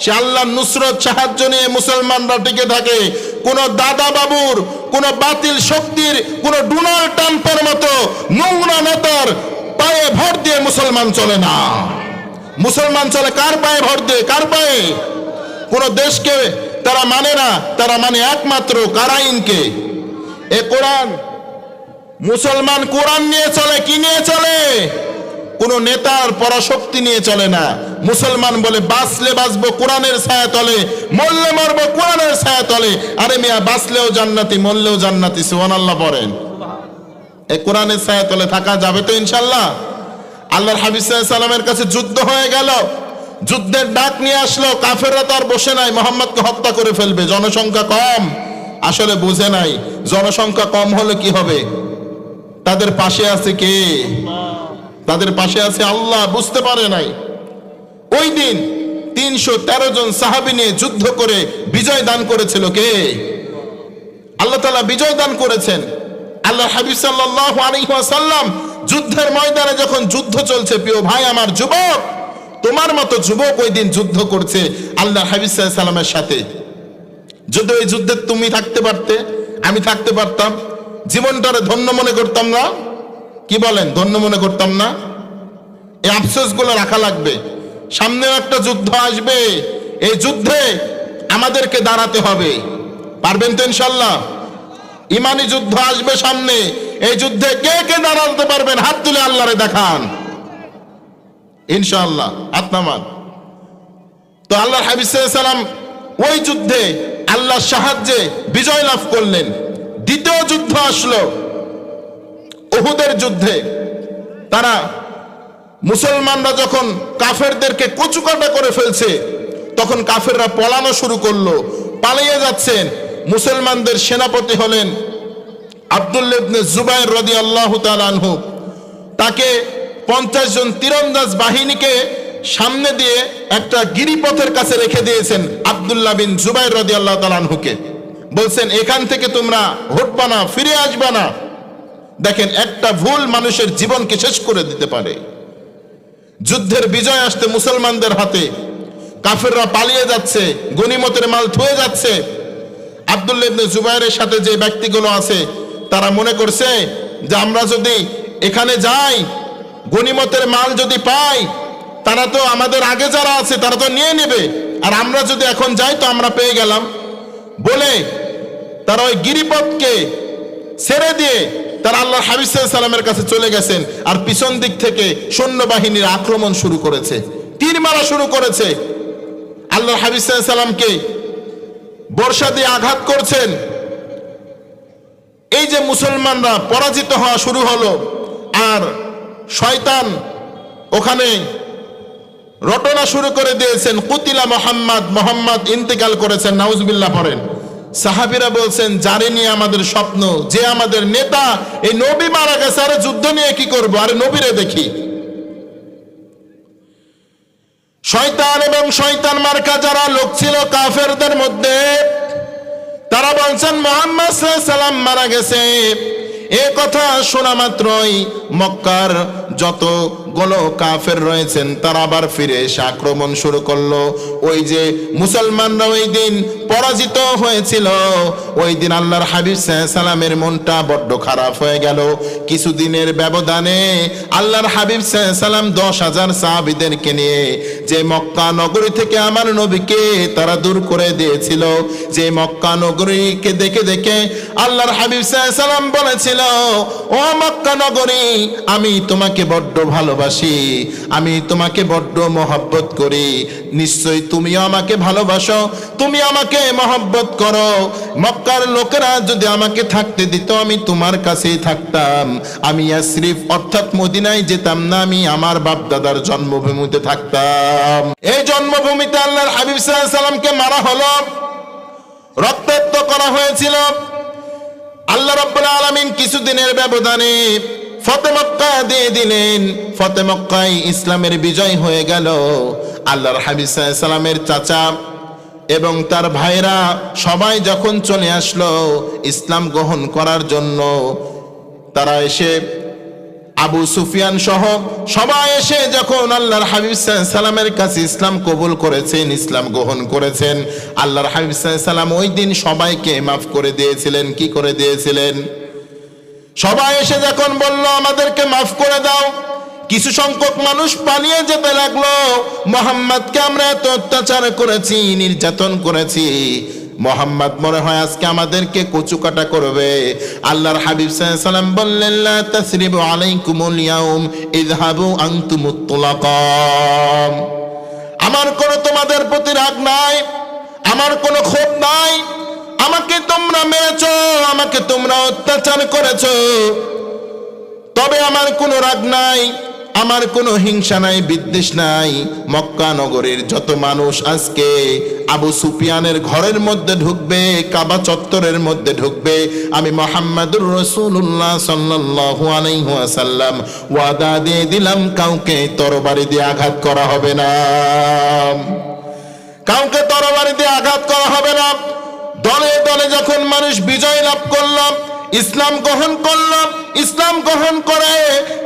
সে আল্লাহর নুসরত সাহায্য নিয়ে মুসলমানরা টিকে থাকে। কোন দাদা বাবুর, কোন বাতিল শক্তির, কোন ডোনাল্ড ট্রাম্পের মতো নোংরা নেতার পায়ে ভর দিয়ে মুসলমান চলে না। মুসলমান চলে কার পায়ে ভর দিয়ে? কার পায়ে? কোন দেশকে তারা মানে না, তারা মানে একমাত্র কার আইনকে? এ কোরআন। মুসলমান কোরআন নিয়ে চলে। কি নিয়ে চলে? কোন নেতার পরাশক্তি নিয়ে চলে না। মুসলমান বলে বাঁচলে বাঁচবো কোরআনের ছায়া তলে, মরলে মরবো কোরআনের ছায়া তলে। আরে মিয়া, বাঁচলেও জান্নাতি, মরলেও জান্নাতি। সুবহানাল্লাহ পড়েন। এই কোরআনের ছায়া তলে থাকা যাবে তো ইনশাআল্লাহ? আল্লাহর হাবিব সাল্লাল্লাহু আলাইহি ওয়াসাল্লামের কাছে যুদ্ধ হয়ে গেল, যুদ্ধের ডাক নিয়ে আসলো। কাফেররা তো আর বসে নাই, মুহাম্মদকে হত্যা করে ফেলবে, জনসংখ্যা কম। আসলে বুঝে নাই জনসংখ্যা কম হলে কি হবে। তাদের পাশে আছে কে? তাদের পাশে আছে আল্লাহ। বুঝতে পারে নাই। ওই দিন 313 জন সাহাবী নিয়ে যুদ্ধ করে বিজয় দান করেছিল কে? আল্লাহ তাআলা বিজয় দান করেছেন। আল্লাহর হাবিব সাল্লাল্লাহু আলাইহি ওয়াসাল্লাম যুদ্ধের ময়দানে যখন যুদ্ধ চলছে, প্রিয় ভাই আমার যুবক, তোমার মতো যুবক ওই দিন যুদ্ধ করছে আল্লাহর হাবিব সাল্লাল্লাহু আলাইহি ওয়াসাল্লামের সাথে। যদি ওই যুদ্ধে তুমি থাকতে পারতে, আমি থাকতে পারতাম, জীবনটারে ধন্য মনে করতাম না? কি বলেন? ধন্য মনে করতাম না? এই আফসোসগুলো রাখা লাগবে। সামনেও একটা যুদ্ধ আসবে, এই যুদ্ধে আমাদেরকে দাঁড়াতে হবে। পারবেন তো ইনশাআল্লাহ? ইমানি যুদ্ধ আসবে সামনে, এই যুদ্ধে কে কে দাঁড়াতে পারবেন? হাত তুলে আল্লাহরে দেখান ইনশাআল্লাহ। হাত নামান। তো আল্লাহর হাবিব সাল্লাল্লাহু আলাইহি ওয়াসাল্লাম ওই যুদ্ধে আল্লাহর সাহায্যে বিজয় লাভ করলেন। দ্বিতীয় যুদ্ধ আসলো, উহুদের যুদ্ধে। তারা মুসলমানরা যখন কাফেরদেরকে কচুকাটা করে ফেলছে, তখন কাফেররা পলানো শুরু করলো, পালিয়ে যাচ্ছেন। মুসলমানদের সেনাপতি হলেন আব্দুল্লাহ ইবনে জুবাইর রাদিয়াল্লাহু তাআলা আনহু। তাকে 50 জন তীরন্দাজ বাহিনীকে সামনে দিয়ে একটা গিরিপথের কাছে রেখে দিয়েছেন আব্দুল্লাহ বিন জুবাইর রাদিয়াল্লাহু তাআলা আনহুকে। বলছেন এখান থেকে তোমরা হটবা না, ফিরে আসবা না। দেখেন, একটা ভুল মানুষের জীবনকে শেষ করে দিতে পারে। যুদ্ধের বিজয় আসতে মুসলমানদের হাতে, কাফেররা পালিয়ে যাচ্ছে, গনিমতের মাল থুয়ে যাচ্ছে। আব্দুল্লাহ ইবনে জুবাইরের সাথে যে ব্যক্তিগুলো আছে, তারা মনে করছে যে আমরা যদি এখানে যাই, গনিমতের মাল যদি পাই, তারা তো আমাদের আগে যারা আছে তারা তো নিয়ে নেবে, আর আমরা যদি এখন যাই তো আমরা পেয়ে গেলাম বলে তারা ওই গিরিপথকে ছেড়ে দিয়ে তারা আল্লাহর হাবিব সাল্লাল্লাহু আলাইহি ওয়াসাল্লামের কাছে চলে গেছেন। আর পিছন দিক থেকে সৈন্যবাহিনীর আক্রমণ শুরু করেছে, তীর মারা শুরু করেছে। আল্লাহর হাবিব সাল্লাল্লাহু আলাইহি ওয়াসাল্লামকে বর্ষা দিয়ে আঘাত করছেন। এই যে মুসলমানরা পরাজিত হওয়া শুরু হলো, আর শয়তান ওখানে রটনা শুরু করে দিয়েছেন। কুতিলা মুহাম্মদ, মুহাম্মদ ইন্তেকাল করেছেন, নাউজুবিল্লাহ পড়েন। সাহাবীরা বলছেন যারে নিয়ে আমাদের স্বপ্ন, যে আমাদের নেতা, এই নবী মারা গেছে, আরে যুদ্ধ নিয়ে কি করব, আরে নবীরে দেখি। শয়তান এবং শয়তান মার্কা যারা লোক ছিল কাফেরদের মধ্যে, তারা বলছেন মুহাম্মদ সাল্লাল্লাহু আলাইহি ওয়াসাল্লাম মারা গেছে। এ কথা শোনা মাত্রই মক্কার যতগুলো কাফের রয়েছেন তারা আবার ফিরে এসে আক্রমণ শুরু করলো। ওই যে মুসলমানরা ওই দিন পরাজিত হয়েছিল, ওই দিন আল্লাহর হাবিব সাল্লাল্লাহু আলাইহি ওয়াসাল্লামের মনটা বড্ড খারাপ হয়ে গেল। কিছুদিনের ব্যবধানে আল্লাহর হাবিব সাল্লাল্লাহু আলাইহি ওয়াসাল্লাম 10,000 সাহাবীদেরকে নিয়ে যে মক্কা নগরী থেকে আমার নবীকে তারা দূর করে দিয়েছিল, যে মক্কা নগরীকে দেখে দেখে আল্লাহর হাবিব সাল্লাল্লাহু আলাইহি ওয়াসাল্লাম বলেছিল, ও মক্কা নগরী, আমি তোমাকে বড্ড ভালোবাসি, আমি তোমাকে বড্ড মহব্বত করি, নিশ্চয়ই তুমিও আমাকে ভালোবাসো, তুমি আমাকে মহব্বত করো। মক্কার লোকেরা যদি আমাকে থাকতে দিত আমি তোমার কাছেই থাকতাম, আমি ইয়াসরিফ অর্থাৎ মদিনায় যেতাম না, আমি আমার বাপ দাদার জন্মভূমিতে থাকতাম। এই জন্মভূমিতে আল্লাহর হাবিব সাল্লাল্লাহু আলাইহি ওয়াসাল্লামকে মারা হলো, রক্তাক্ত করা হয়েছিল। আল্লাহ রাব্বুল আলামিন কিছুদিনের ব্যবধানে ফতে মক্কা দিয়ে দিলেন। ফতে মক্কায় ইসলামের বিজয় হয়ে গেল। আল্লাহর হাবিব সাল্লাল্লাহু আলাইহি সাল্লামের চাচা এবং তার ভাইরা সবাই যখন চলে আসলো ইসলাম গ্রহণ করার জন্য, তারা এসে আবু সুফিয়ান সহ সবাই এসে যখন আল্লাহর হাবিব সাল্লাল্লাহু আলাইহি সাল্লামের কাছে ইসলাম কবুল করেছেন, ইসলাম গ্রহণ করেছেন, আল্লাহর হাবিব সাল্লাল্লাহু আলাইহি সাল্লাম ওই দিন সবাইকে মাফ করে দিয়েছিলেন। কি করে দিয়েছিলেন? সবাই এসে যখন বলল আমাদেরকে মাফ করে দাও, কিছু সংখ্যক মানুষ পালিয়ে যেতে লাগলো। মুহাম্মদকে আমরা এত অত্যাচার করেছি, নির্যাতন করেছি, মুহাম্মদ মনে হয় আজকে আমাদেরকে কচুকাটা করবে। আল্লাহর হাবিব সাল্লাল্লাহু আলাইহি সাল্লাম বললেন লা তাসরিবু আলাইকুমুল ইয়াউম ইযহাবু আনতুমুত তুলাকা। আমার কোনো তোমাদের প্রতি রাগ নাই, আমার কোনো ক্ষোভ নাই। আমাকে তোমরা মেরেছো, আমাকে তোমরা অত্যাচার করেছো, তবে আমার কোনো রাগ নাই, আমার কোনো হিংসা নাই, বিদ্বেষ নাই। মক্কা নগরীর যত মানুষ আজকে আবু সুফিয়ানের ঘরের মধ্যে ঢুকবে, কাবা চত্বরের মধ্যে ঢুকবে, আমি মুহাম্মাদুর রাসূলুল্লাহ সাল্লাল্লাহু আলাইহি ওয়াসাল্লাম ওয়াদা দিয়ে দিলাম কাউকে তরবারি দিয়ে আঘাত করা হবে না, কাউকে তরবারি দিয়ে আঘাত করা হবে না। দলে দলে যখন মানুষ বিজয় লাভ করলাম, ইসলাম গ্রহণ করলাম, ইসলাম গ্রহণ করে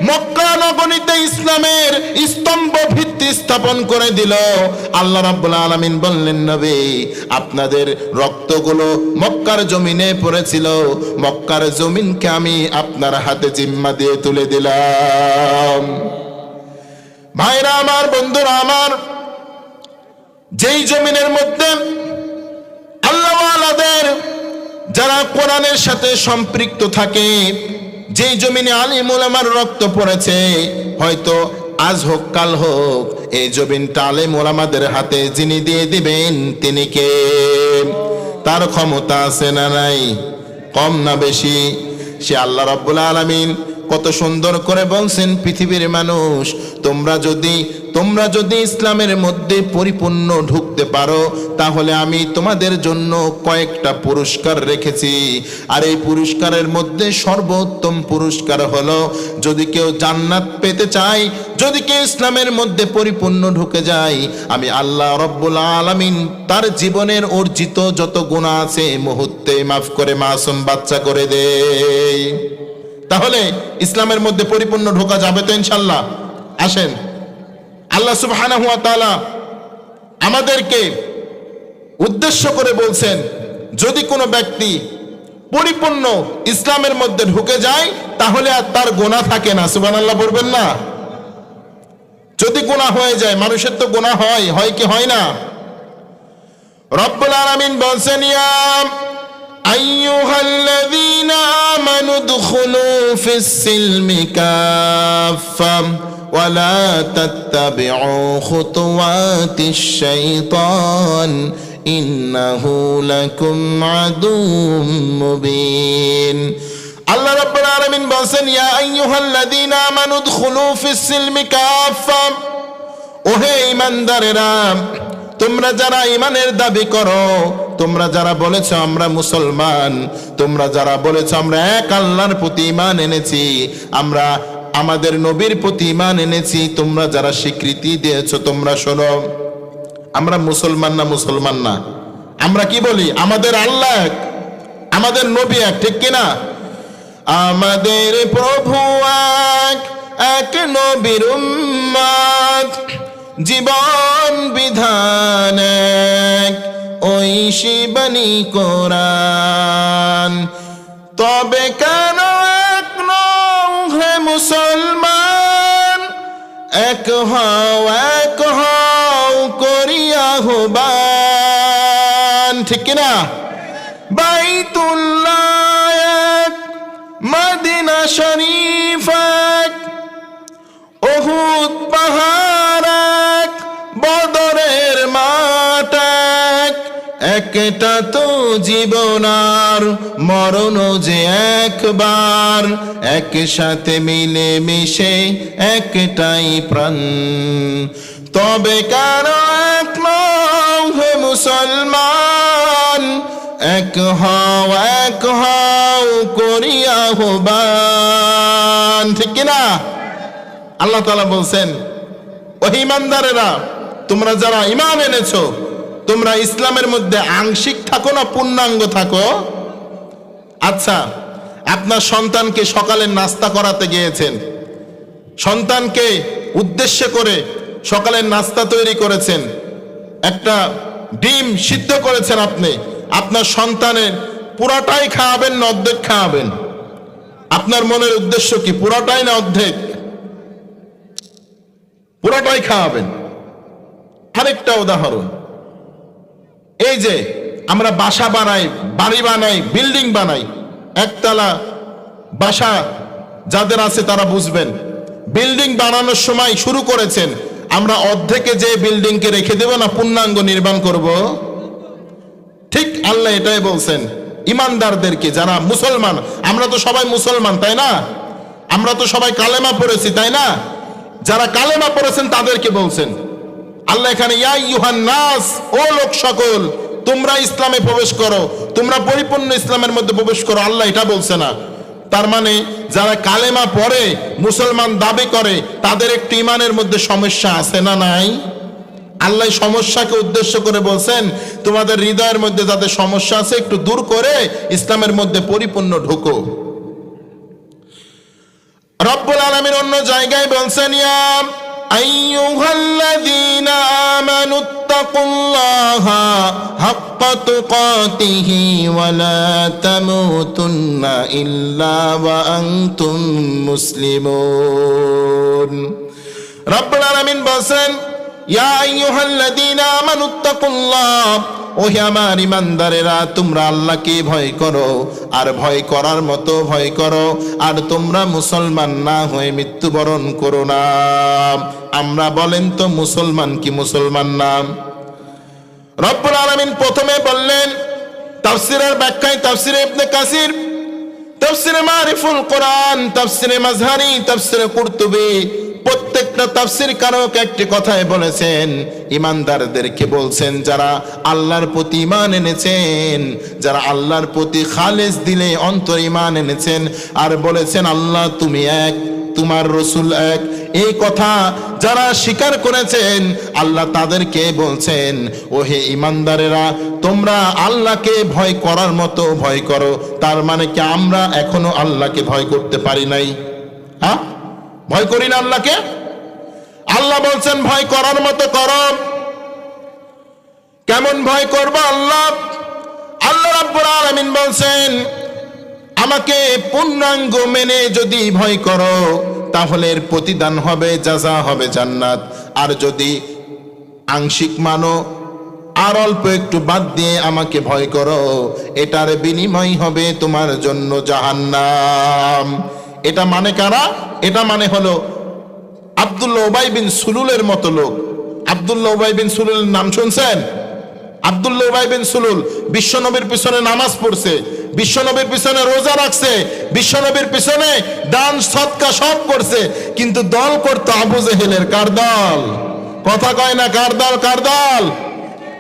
মক্কা নগরীতে ইসলামের স্তম্ভ ভিত্তি স্থাপন করে দিল। আল্লাহ রাব্বুল আলামিন বললেন নবী আপনাদের রক্তগুলো মক্কার জমিনে পড়েছিল, মক্কার জমিনকে আমি আপনার হাতে জিম্মা দিয়ে তুলে দিলাম। ভাইরা আমার, বন্ধুরা আমার, যেই জমিনের মধ্যে আল্লাহওয়ালাদের যারা কোরআনের সাথে সম্পৃক্ত থাকে, যেই জমিনে আলিম উলামার রক্ত পড়েছে, হয়তো আজ হোক কাল হোক এই জমিনটা আলিম উলামাদের হাতে যিনি দিয়ে দিবেন তিনি কে? তার ক্ষমতা আছে না নাই? কম না বেশি? সে আল্লাহ রাব্বুল আলামিন কত সুন্দর করে বলছেন, পৃথিবীর মানুষ তোমরা যদি ইসলামের মধ্যে পরিপূর্ণ ঢুকতে পারো তাহলে আমি তোমাদের জন্য কয়েকটা পুরস্কার রেখেছি। আর এই পুরস্কারের মধ্যে সর্বোত্তম পুরস্কার হলো, যদি কেউ জান্নাত পেতে চায়, যদি কেউ ইসলামের মধ্যে পরিপূর্ণ ঢুকে যায়, আমি আল্লাহ রাব্বুল আলামিন তার জীবনের অর্জিত যত গুনাহ আছে মুহূর্তে মাফ করে মাসুম বাচ্চা করে দেই। তাহলে ইসলামের মধ্যে পরিপূর্ণ ঢোকা যাবে তো ইনশাআল্লাহ? আসেন, আল্লাহ সুবহানাহু ওয়া তাআলা আমাদেরকে উদ্দেশ্য করে বলছেন, যদি কোনো ব্যক্তি পরিপূর্ণ ইসলামের মধ্যে ঢুকে যায় তাহলে আর তার গুনাহ থাকে না। সুবহানাল্লাহ বলবেন না? যদি গুনাহ হয়ে যায়, মানুষের তো গুনাহ হয় কি হয় না? রব্বুল আলামিন বলছেন, ইয়া আইয়ুহাল্লাযীনা আমানু দুখুলু ফিস-সিলমি কাফফা ওয়া লা তাত্তাবিউ খুতুওয়াতিশ শাইতান ইন্নাহু লাকুম আদুউম মুবিন। আল্লাহ রাব্বুল আলামিন বলেন, ইয়া আইয়ুহাল্লাযীনা আমানু দুখুলু ফিস-সিলমি কাফফা, ওহে ঈমানদারেরা, তোমরা যারা ঈমানের দাবি করো, তোমরা যারা বলেছো আমরা মুসলমান, তোমরা যারা বলেছো আমরা এক আল্লাহর প্রতি ঈমান এনেছি, আমরা আমাদের নবীর প্রতি ঈমান এনেছি, তোমরা যারা স্বীকৃতি দিয়েছো তোমরা শোনো, আমরা মুসলমান না? আমরা কি বলি? আমাদের আল্লাহ এক, আমাদের নবী এক, ঠিক কিনা? আমাদের প্রভু এক, এক নবীর উম্মত, জীবন বিধান এক, ওই শিবানী কোরআন। তবে কেন এক নও হে মুসলমান? এক হও করিয়া আহ্বান, ঠিক কিনা? বাইতুল্লাহ এক, মদিনা শরীফ এক, উহুদ পাহাড় এক, বদরের মাঠ এক, একটা তো জীবন আর মরণ যে একবার, একসাথে মিলে মিশে একটাই প্রাণ। তবে কেন এক নও হে মুসলমান? এক হও করিয়া আহ্বান, ঠিক কিনা? আল্লাহ তাআলা বলছেন, ও ঈমানদারেরা, তোমরা যারা ঈমান এনেছো, তোমরা ইসলামের মধ্যে আংশিক থাকো না পূর্ণাঙ্গ থাকো? আচ্ছা, আপনার সন্তানকে সকালের নাস্তা করাতে গিয়েছেন, সন্তানকে উদ্দেশ্য করে সকালের নাস্তা তৈরি করেছেন, একটা ডিম সিদ্ধ করেছেন, আপনি আপনার সন্তানের পুরাটাই খাওয়াবেন না অর্ধেক খাওয়াবেন? আপনার মনের উদ্দেশ্য কি, পুরাটাই না অর্ধেক? পুরাটাই খাওয়াবেন। আরেকটা উদাহরণ, এই যে আমরা বাসা বানাই, বাড়ি বানাই, বিল্ডিং বানাই, একতলা বাসা যাদের আছে তারা বুঝবেন। বিল্ডিং বানানোর সময় শুরু করেছেন, আমরা অর্ধেকে যে বিল্ডিংকে রেখে দেব না পূর্ণাঙ্গ নির্মাণ করব? ঠিক আল্লাহ এটাই বলছেন ইমানদারদেরকে, যারা মুসলমান। আমরা তো সবাই মুসলমান, তাই না? আমরা তো সবাই কালেমা পড়েছি, তাই না? যারা কালেমা পড়েছেন তাদেরকে বলছেন আল্লাহ এখানে, ইয়া আইয়ুহান নাস, ও লোক সকল, তোমরা ইসলামে প্রবেশ করো, তোমরা পরিপূর্ণ ইসলামের মধ্যে প্রবেশ করো। আল্লাহ এটা বলছে না। তার মানে যারা কালেমা পড়ে মুসলমান দাবি করে, তাদের একটু ইমানের মধ্যে সমস্যা আছে না নাই? আল্লাহ সমস্যাকে উদ্দেশ্য করে বলছেন, তোমাদের হৃদয়ের মধ্যে যাদের সমস্যা আছে একটু দূর করে ইসলামের মধ্যে পরিপূর্ণ ঢোকো। রব্বুল আলামিন অন্য জায়গায় বলছেন, ইয়া আইয়ুহাল্লাযীনা আমানুত্তাকুল্লাহা হাক্কা তুকাতিহি ওয়া লা তামুতুন্না ইল্লা ওয়া আনতুম মুসলিমুন। রব্বুল আলামিন বলছেন, ইয়া আইয়ুহাল্লাযীনা আমানুত্তাকুল্লাহ, ওহে আমার ইমানদারেরা, তোমরা আল্লাহকে ভয় করো, আর ভয় করার মতো ভয় করো, আর তোমরা মুসলমান না হয়ে মৃত্যুবরণ করো না। আমরা বলেন তো মুসলমান কি মুসলমান না? রব্বুল আলামিন প্রথমে বললেন তাফসীরের ব্যাখ্যায়, তাফসীরে ইবনে কাসির, তাফসীরে মারিফুল কোরআন, তাফসীরে মাযহারি, তাফসীরে কুরতুবী, প্রত্যেকটা তাফসীর কারক একটি কথাই বলেছেন, ইমানদারদেরকে বলছেন যারা আল্লাহর প্রতি ঈমান এনেছেন, যারা আল্লাহর প্রতি খালেস দিলে অন্তর ঈমান এনেছেন, আর বলেছেন আল্লাহ তুমি এক, তোমার রাসূল এক, এই কথা যারা স্বীকার করেছেন আল্লাহ তাদেরকে বলছেন, ওহে ইমানদারেরা, তোমরা আল্লাহকে ভয় করার মতো ভয় করো। তার মানে কি আমরা এখনো আল্লাহকে ভয় করতে পারি নাই? হ্যাঁ, ভয় করি না আল্লাহকে? আল্লাহ বলছেন ভয় করার মতো করো। কেমন ভয় করব আল্লাহ? আল্লাহ রাব্বুল আলামিন বলছেন, আমাকে পূর্ণাঙ্গ মেনে যদি ভয় করো তাহলে এর প্রতিদান হবে, জাযা হবে জান্নাত। আর যদি আংশিক মানো আর অল্প একটু বাদ দিয়ে আমাকে ভয় করো, এটার বিনিময় হবে তোমার জন্য জাহান্নাম। এটা মানে কারা? এটা মানে হলো আব্দুল্লাহ উবাই বিন সুলুলের মতো লোক। আব্দুল্লাহ উবাই বিন সুলুলের নাম শুনছেন? আব্দুল্লাহ উবাই বিন সুলুল বিশ্বনবীর পিছনে নামাজ পড়ছে, বিশ্বনবীর পিছনে রোজা রাখছে, বিশ্বনবীর পিছনে দান সদকা সব করছে, কিন্তু দল করতো আবু জেহেলের। কার দল? কথা কয় না, কার দল? কার দল?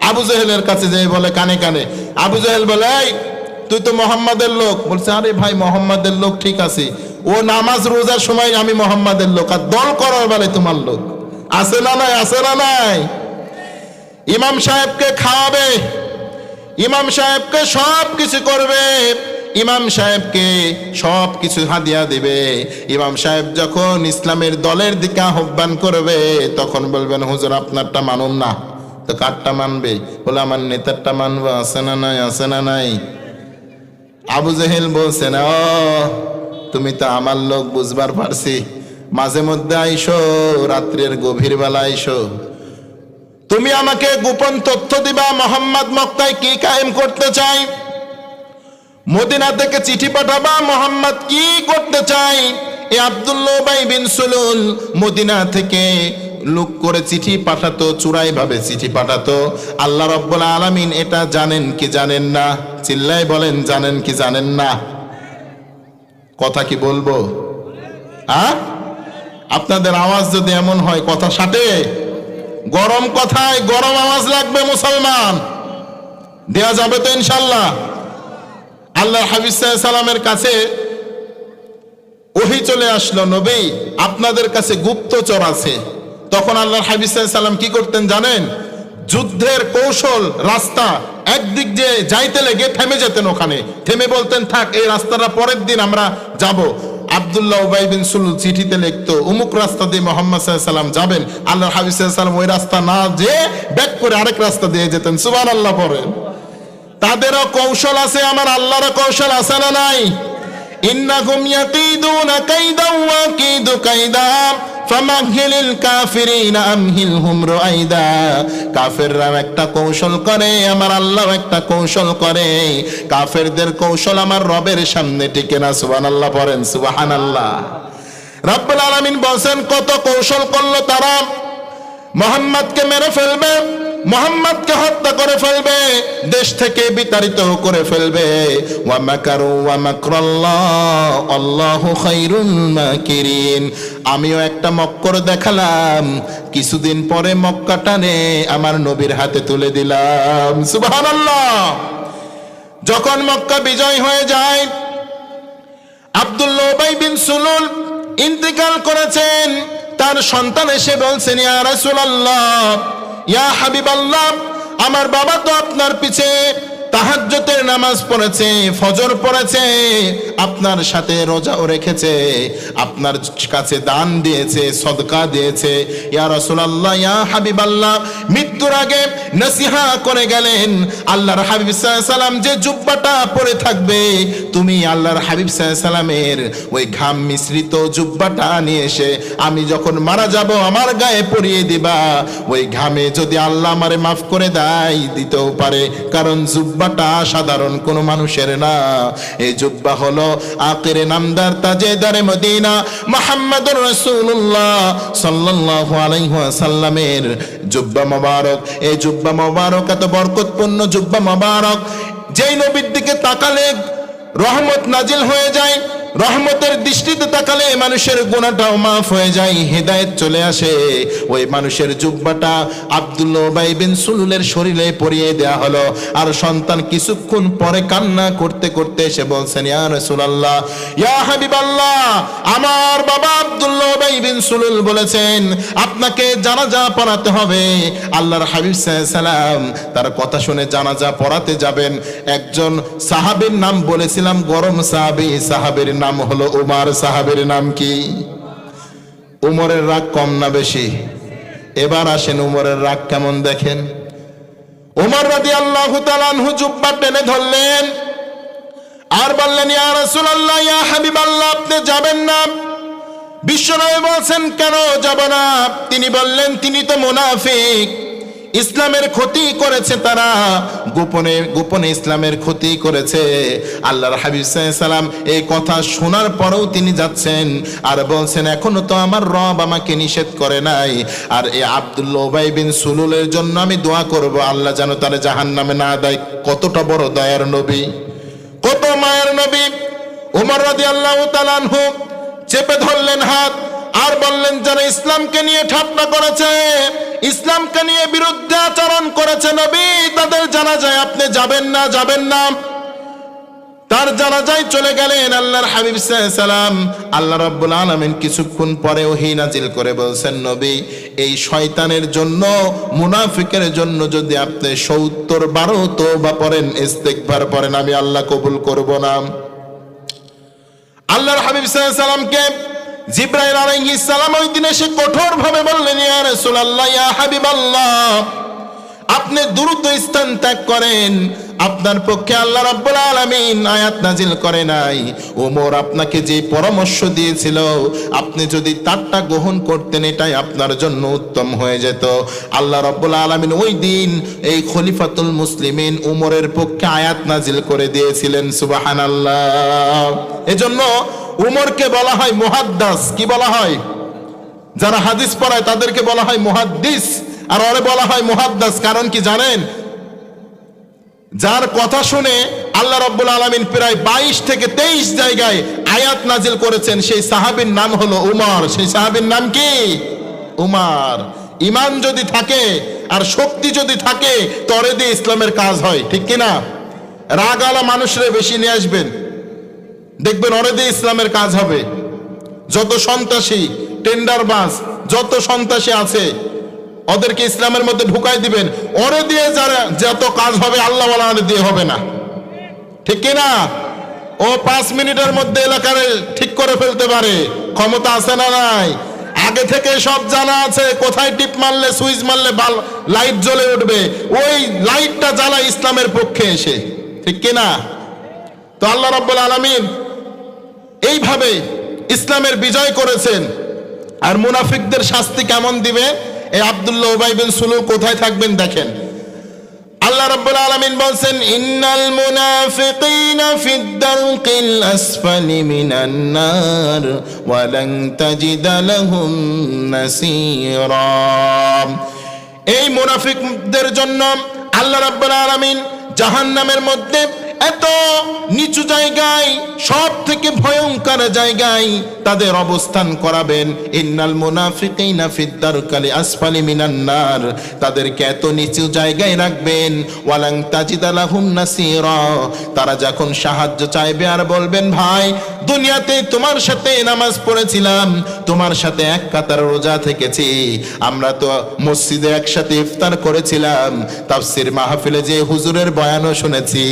আবু জেহেলের কাছে যেয়ে বলে কানে কানে, আবু জেহেল বলে, এই তুই তো মোহাম্মদের লোক। বলছে, আরে ভাই মোহাম্মদের লোক ঠিক আছে, ও নামাজ রোজার সময় আমি মোহাম্মদের লোক, আর দল করার বেলে তোমার লোক। আছে না নাই? আছে না নাই? ইমাম সাহেবকে খাওয়াবে, ইমাম সাহেবকে সব কিছু করবে, ইমাম সাহেবকে সব কিছু হাদিয়া দিবে। ইমাম সাহেব যখন ইসলামের দলের দিকে আহ্বান করবে তখন বলবেন, হুজুর আপনারটা মানুন না। তো কারটা মানবে? বলে, আমার নেতারটা মানবো। আছে না নাই? আছে না নাই? আবু জেহেল বলছে, না তুমি তো আমার লোক, বুঝবার পারছি, মাঝে মধ্যে আইসো, রাত্রের গভীর বেলা আইসো, তুমি আমাকে গোপন তথ্য দিবা মোহাম্মদ মক্কায় কি কায়েম করতে চাই, মদিনা থেকে চিঠি পাঠাবা মোহাম্মদ কি করতে চাই। এই আব্দুল্লাহ উবাই বিন সুলুল মদিনা থেকে লুক করে চিঠি পাঠাতো, চুরাই ভাবে চিঠি পাঠাতো। আল্লাহ রাব্বুল আলামিন এটা জানেন কি জানেন না? চিল্লাই বলেন, জানেন কি জানেন না? কথা কি বলবো? হ্যাঁ, আপনাদের আওয়াজ যদি এমন হয় কথা সাটে, গরম কথায় গরম আওয়াজ লাগবে মুসলমান, দেয়া যাবে তো ইনশাল্লাহ? আল্লাহ হাবিব সাল্লাল্লাহু আলাইহি সাল্লামের কাছে ওহী চলে আসলো, নবী আপনাদের কাছে গুপ্তচর আছে। তখন আল্লাহর হাবিব সাল্লাল্লাহু আলাইহি সাল্লাম কি করতেন জানেন? যুদ্ধের কৌশল রাস্তা একদিক দিয়ে যাইতে লেগে থেমে যেতেন, ওখানে থেমে বলতেন থাক, এই রাস্তাটা পরের দিন আমরা যাব। আব্দুল্লাহ উবাই বিন সুলুল চিঠিতে লিখতো অমুক রাস্তা দিয়ে মুহাম্মদ সাল্লাল্লাহু আলাইহি সাল্লাম যাবেন, আল্লাহর হাবিব সাল্লাল্লাহু আলাইহি সাল্লাম ওই রাস্তা না যেয়ে ব্যাক করে আরেক রাস্তা দিয়ে যেতেন। সুবহানাল্লাহ পড়েন। তাদেরও কৌশল আছে, আমার আল্লাহরও কৌশল আছে না নাই? ইন্নাহুম ইয়াকিদুনা কাইদাও ওয়া আকিদু কাইদা ফামাহহিলিল কাফিরিনা আমহিলহুম রুআইদা। কাফেররা একটা কৌশল করে, আমার আল্লাহ একটা কৌশল করে। কাফেরদের কৌশল আমার রবের সামনে টিকে না। সুবহানাল্লাহ পড়েন, সুবহানাল্লাহ। রব্বুল আলামিন বলেন কত কৌশল করলো তারা, মুহাম্মদকে মেরে ফেলবে, মুহাম্মদকে হত্যা করে ফেলবে, দেশ থেকে বিতাড়িত করে ফেলবে। ওয়া মাকারু ওয়া মাকরাল্লাহ আল্লাহু খায়রুল মাকিরিন। আমিও একটা মক্কর দেখালাম, কিছুদিন পরে মক্কাটানে আমার নবীর হাতে তুলে দিলাম। সুবহানাল্লাহ। যখন মক্কা বিজয় হয়ে যায়, আব্দুল্লাহ উবাই বিন সুলুল ইন্তেকাল করেছেন। তার সন্তান এসে বলছেন, ইয়া রাসূলুল্লাহ, ইয়া হাবিবাল্লাহ, আমার বাবা তো আপনার পিছে তাহাজ্জুদের নামাজ পড়েছে, ফজর পড়েছে, আপনার সাথে রোজাও রেখেছে, আপনার কাছে দান দিয়েছে, সদকা দিয়েছে। ইয়া রাসূলুল্লাহ, ইয়া হাবিবাল্লাহ, মৃত্যুর আগে নসিহা করে গেলেন আল্লাহর হাবিব সাল্লাল্লাহু আলাইহি সাল্লাম যে জুব্বাটা পরে থাকবে, তুমি আল্লাহর হাবিব সাল্লাল্লাহু আলাইহি সাল্লামের ওই ঘাম মিশ্রিত জুব্বাটা নিয়ে এসে আমি যখন মারা যাব আমার গায়ে পরিয়ে দিবা। ওই ঘামে যদি আল্লাহ আমারে মাফ করে দেয়, দিতেও পারে, কারণ জুব্বাটা সাধারণ কোন মানুষের না। এই জুব্বা হলো আকিরে নামদার তাজেদারে মদিনা মুহাম্মদুর রাসূলুল্লাহ সাল্লাল্লাহু আলাইহি ওয়াসাল্লামের জুব্বা মোবারক। এই জুব্বা মোবারক এত বরকতপূর্ণ জুব্বা মোবারক, যেই নবীর দিকে তাকালে রহমত নাজিল হয়ে যায়, রহমতের দৃষ্টিতে তাকালে মানুষের গুনাহটাও মাফ হয়ে যায়, হেদায়েত চলে আসে। ওই মানুষের জুব্বাটা আব্দুল্লাহ উবাই বিন সুলুলের শরীরে পরিয়ে দেয়া হলো। আর সন্তান কিছুক্ষণ পরে কান্না করতে করতে এসে বলছেন, ইয়া রাসূলুল্লাহ, ইয়া হাবিবাল্লাহ, আমার বাবা আব্দুল্লাহ উবাই বিন সুলুল বলেছেন আপনাকে জানাজা পড়াতে হবে। আল্লাহর হাবিব সাল্লাল্লাহু আলাইহি সাল্লাম তার কথা শুনে জানাজা পড়াতে যাবেন। একজন সাহাবীর নাম বলেছিলাম, গরম সাহাবী, সাহাবীর নাম হলো উমর। সাহাবীর নাম কি? উমরের রাগ কম না বেশি? এবার আসেন উমরের রাগ কেমন দেখেন। উমর রাদিয়াল্লাহু তাআলা আনহু জুব্বা টেনে ধরলেন আর বললেন, ইয়া রাসূলুল্লাহ, ইয়া হাবিবাল্লাহ, আপনি যাবেন না। বিশ্বনবী বলছেন, কেন যাব না? তিনি বললেন, তিনি তো মুনাফিক, ইসলামের ক্ষতি করেছে, তারা গোপনে গোপনে ইসলামের ক্ষতি করেছে। আল্লাহর হাবিব সাল্লাল্লাহু আলাইহি সাল্লাম এই কথা শোনার পরেও তিনি যাচ্ছেন আর বলছেন, এখনো তো আমার রব আমাকে নিষেধ করে নাই। আর এই আব্দুল্লাহ উবাই বিন সুলুলের জন্য আমি দোয়া করব, আল্লাহ যেন তারে জাহান্নামে না দেয়। কতটা বড় দয়ার নবী, কত মায়ের নবী। ওমর রাদিয়াল্লাহু তাআলা আনহু চেপে ধরলেন হাত আর বললেন, যারা ইসলামকে নিয়ে ঠাট্টা করেছে, ইসলামকে নিয়ে বিরুদ্ধে আচরণ করেছে, নবী তাদের জানাজায় আপনি যাবেন না, যাবেন না। তার জানাজায় চলে গেলেন আল্লাহর হাবিব সাল্লাল্লাহু আলাইহি সাল্লাম। আল্লাহ রাব্বুল আলামিন কিছুক্ষণ পরে ওহী নাজিল করে বলছেন, নবী এই শয়তানের জন্য, মুনাফিকের জন্য যদি আপনি ৭০ বার তওবা পড়েন, ইস্তিগফার পড়েন, আমি আল্লাহ কবুল করব না। আল্লাহর হাবিব সাল্লাল্লাহু আলাইহি সাল্লামকে জিবরাইল আলাইহিস সালাম ওই দিন এসে কঠোরভাবে বললেন, ইয়া রাসূলুল্লাহ, ইয়া হাবিবাল্লাহ, আপনি দ্রুত স্থান ত্যাগ করেন। আপনার পক্ষে আল্লাহ রাব্বুল আলামিন আয়াত নাজিল করে নাই। ওমর আপনাকে যে পরামর্শ দিয়েছিল, আপনি যদি তারটা গ্রহণ করতেন, এটাই আপনার জন্য উত্তম হয়ে যেত। আল্লাহ রাব্বুল আলামিন ওই দিন এই খলিফাতুল মুসলিমিন উমরের পক্ষে আয়াত নাজিল করে দিয়েছিলেন। সুবহানাল্লাহ। এজন্য উমরকে বলা হয় মুহাদ্দাস। কি বলা হয়? যারা হাদিস পড়ায় তাদেরকে বলা হয় মুহাদ্দিস, আর ওরে বলা হয় মুহাদ্দাস। কারণ কি জানেন? যার কথা শুনে আল্লাহ রাব্বুল আলামিন প্রায় 22 থেকে 23 জায়গায় আয়াত নাজিল করেছেন, সেই সাহাবীর নাম হলো উমর। সেই সাহাবীর নাম কি? উমর। ঈমান যদি থাকে আর শক্তি যদি থাকে, তরে দিয়ে ইসলামের কাজ হয়, ঠিক কি না? রাগালা মানুষরে বেশি নিয়ে আসবেন, দেখবেন ওরে দিয়ে ইসলামের কাজ হবে। যত সন্ত্রাসী টেন্ডারবাজ যত সন্ত্রাসী আছে ওদেরকে ইসলামের মধ্যে ঢুকাই দিবেন, ওরে দিয়ে যারা যত কাজ হবে আল্লাহ ওয়ালা দিয়ে হবে না, ঠিক কিনা? ও 5 মিনিটের মধ্যে এলাকারে ঠিক করে ফেলতে পারে, ক্ষমতা আছে না নাই? আগে থেকে সব জানা আছে, কোথায় টিপ মারলে সুইচ মারলে লাইট জ্বলে উঠবে, ওই লাইটটা জ্বালা ইসলামের পক্ষে এসে, ঠিক কিনা? তো আল্লাহ রাব্বুল আলামিন এইভাবে ইসলামের বিজয় করেছেন। আর মুনাফিকদের শাস্তি কেমন দিবে, এই আব্দুল্লাহ উবাই বিন সুলুল কোথায় থাকবেন দেখেন। আল্লাহ রাব্বুল আলামিন বলেন, ইন্নাল মুনাফিকিনা ফিদ দারকিল আসফালি মিনান নার ওয়া লান তাজিদা লাহুম নাসীরা। এই মুনাফিকদের জন্য আল্লাহ রাব্বুল আলামিন জাহান্নামের মধ্যে এত নিচু জায়গায়, সব থেকে ভয়ঙ্কর জায়গায় তাদের অবস্থান করাবেন। ইন্নাল মুনাফিকিনা ফিদ দারকিল আসফালি মিনান নার, তাদেরকে এত নিচু জায়গায় রাখবেন। ওয়ালান তাজিদা লাহুম নাসীরা, তারা যখন সাহায্য চাইবে আর বলবেন, ভাই দুনিয়াতে তোমার সাথে নামাজ পড়েছিলাম, তোমার সাথে এক কাতার রোজা থেকেছি, আমরা তো মসজিদে একসাথে ইফতার করেছিলাম, তাফসীর মাহফিলে যে হুজুরের বয়ানও শুনেছি,